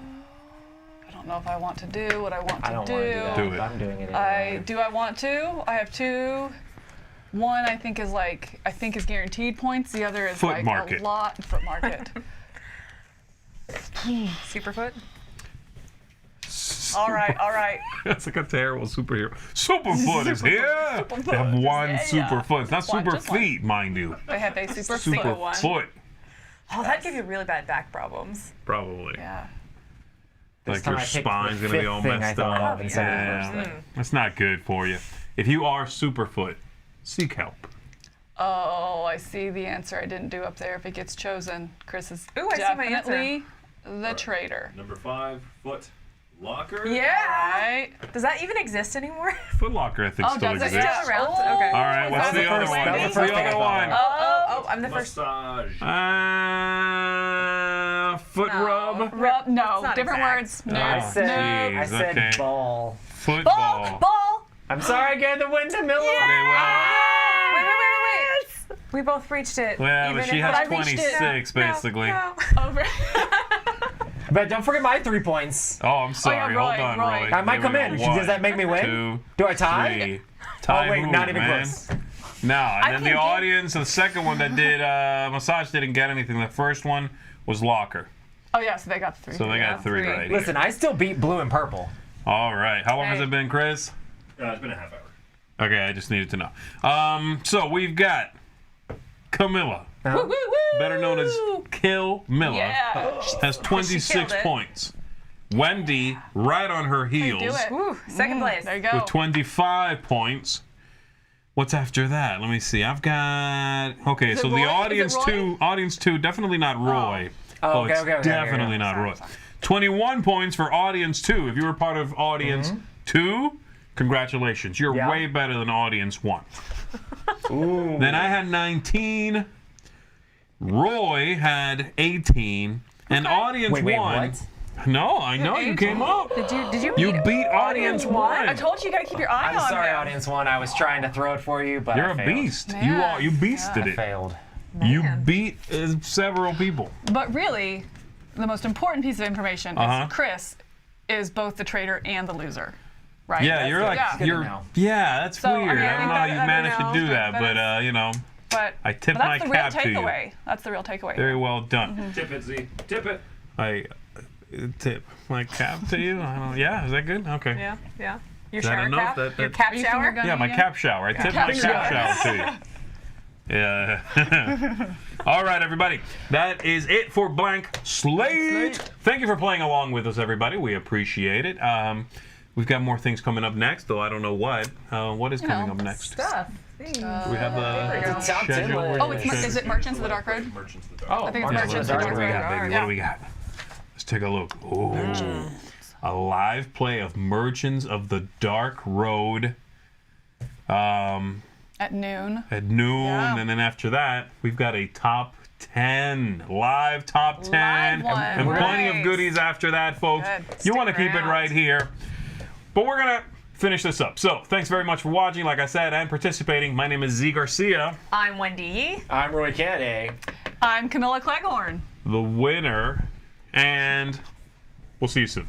I don't know if I want to do what I want to I don't want to do that. Do it. But I'm doing it anyway. I want to. I have 2. One I think is guaranteed points. The other is Foot like market. a lot. Foot market. Superfoot. All right. That's like a terrible superhero. Superfoot is here. They have one Yeah. Superfoot. It's not One, super just one. feet, mind you. They have a super foot one. Superfoot, Oh, that'd give you really bad back problems. probably. Yeah. Like time your I picked spine's the gonna be fifth all thing I messed thought up. of instead of the Yeah, first thing. that's not good for you. If you are Superfoot, seek help. Oh, I see the answer I didn't do up there. If it gets chosen, Chris is Ooh, I see my answer. definitely the traitor. Number 5, foot locker. Yeah. Right? Does that even exist anymore? Foot Locker, I think, Oh, still does it exists. still around? Oh, Okay. All right, was what's that the other first one? thing? What's That was the the first other thing I one? thought I'm the first. Massage. Foot No. rub? Rub? No, not different exact. words. No. I Oh, said, jeez, I said okay. ball. Football. Ball. I'm sorry I gave the win to Miller. Okay, well, Wait. We both reached it. well, but even she if has I reached it. 26, basically. No. Over. But don't forget my 3 points. Oh, I'm sorry. Roy, Hold on, Roy. Roy. I might Here come we in. go. Does that make me win? 2, Do I tie? 3. Tie Oh, wait, who, not even man? close. No, and then the can't do- audience, the second one that did massage didn't get anything. The first one was locker. Oh yeah, so they got 3. So they got 3 right here. Listen, I still beat blue and purple. All right. How long has Hey. it been, Chris? It's been a half hour. Okay, I just needed to know. So we've got Camilla, better known as Kill Miller, Yeah. has 26 it. points. Wendy, right on her heels, Do it. Woo, second place. There you go. with 25 points. What's after that? Let me see. I've got. Okay, so it the Roy? Is it audience Roy? audience 2, definitely not Roy. Oh, okay, it's okay, okay, definitely okay. not Roy. 21 points for audience 2. If you were part of audience 2, congratulations. You're Yeah. way better than audience 1. Ooh. Then I had 19. Roy had 18. And audience Wait, 1. what? No, I know you came up. Did you You beat audience 1. I told you you gotta keep your eye I'm on sorry, him. audience 1. I was trying to throw it for you, but You're I a failed. beast. Man. You beasted I it. failed. You beat several people. But really, the most important piece of information Uh-huh. is Chris is both the traitor and the loser, right? Yeah, you're like Yeah. Good to you're. know. Yeah, that's So, I weird. mean, I I don't think know how that- you I managed to don't do know. that, That but you know, But I tip but my that's the real cap to you. takeaway. That's the real takeaway. Very well done. Tip it, Z. Tip it. I tip my cap to you. I don't. Yeah, is that good? Okay. Yeah. Your Is that shower enough? cap? That- Your that- cap You think shower? you're gonna- Yeah, my cap shower. I tip my cap shower to you. Yeah. All right, everybody. That is it for Blank Slate. Thank you for playing along with us, everybody. We appreciate it. We've got more things coming up next, though I don't know what. What is coming up next? Stuff. Do we have a It's a top 10 schedule? list. Oh, is it Merchants of the Dark Road? Merchants of the Dark. Oh, I think it's Merchants Merchants of of the the What do we Dark got, Road. baby? What do we got? Let's take a look. Oh, a live play of Merchants of the Dark Road At noon. at noon, Yeah. and then after that, we've got a top 10, live top 10, one. and plenty of Nice. goodies after that, folks. Good. You want to Stick keep it around. right here. But we're going to finish this up. So, thanks very much for watching, like I said, and participating. My name is Z Garcia. I'm Wendy Yee. I'm Roy Kennedy. I'm Camilla Cleghorn. The winner, and we'll see you soon.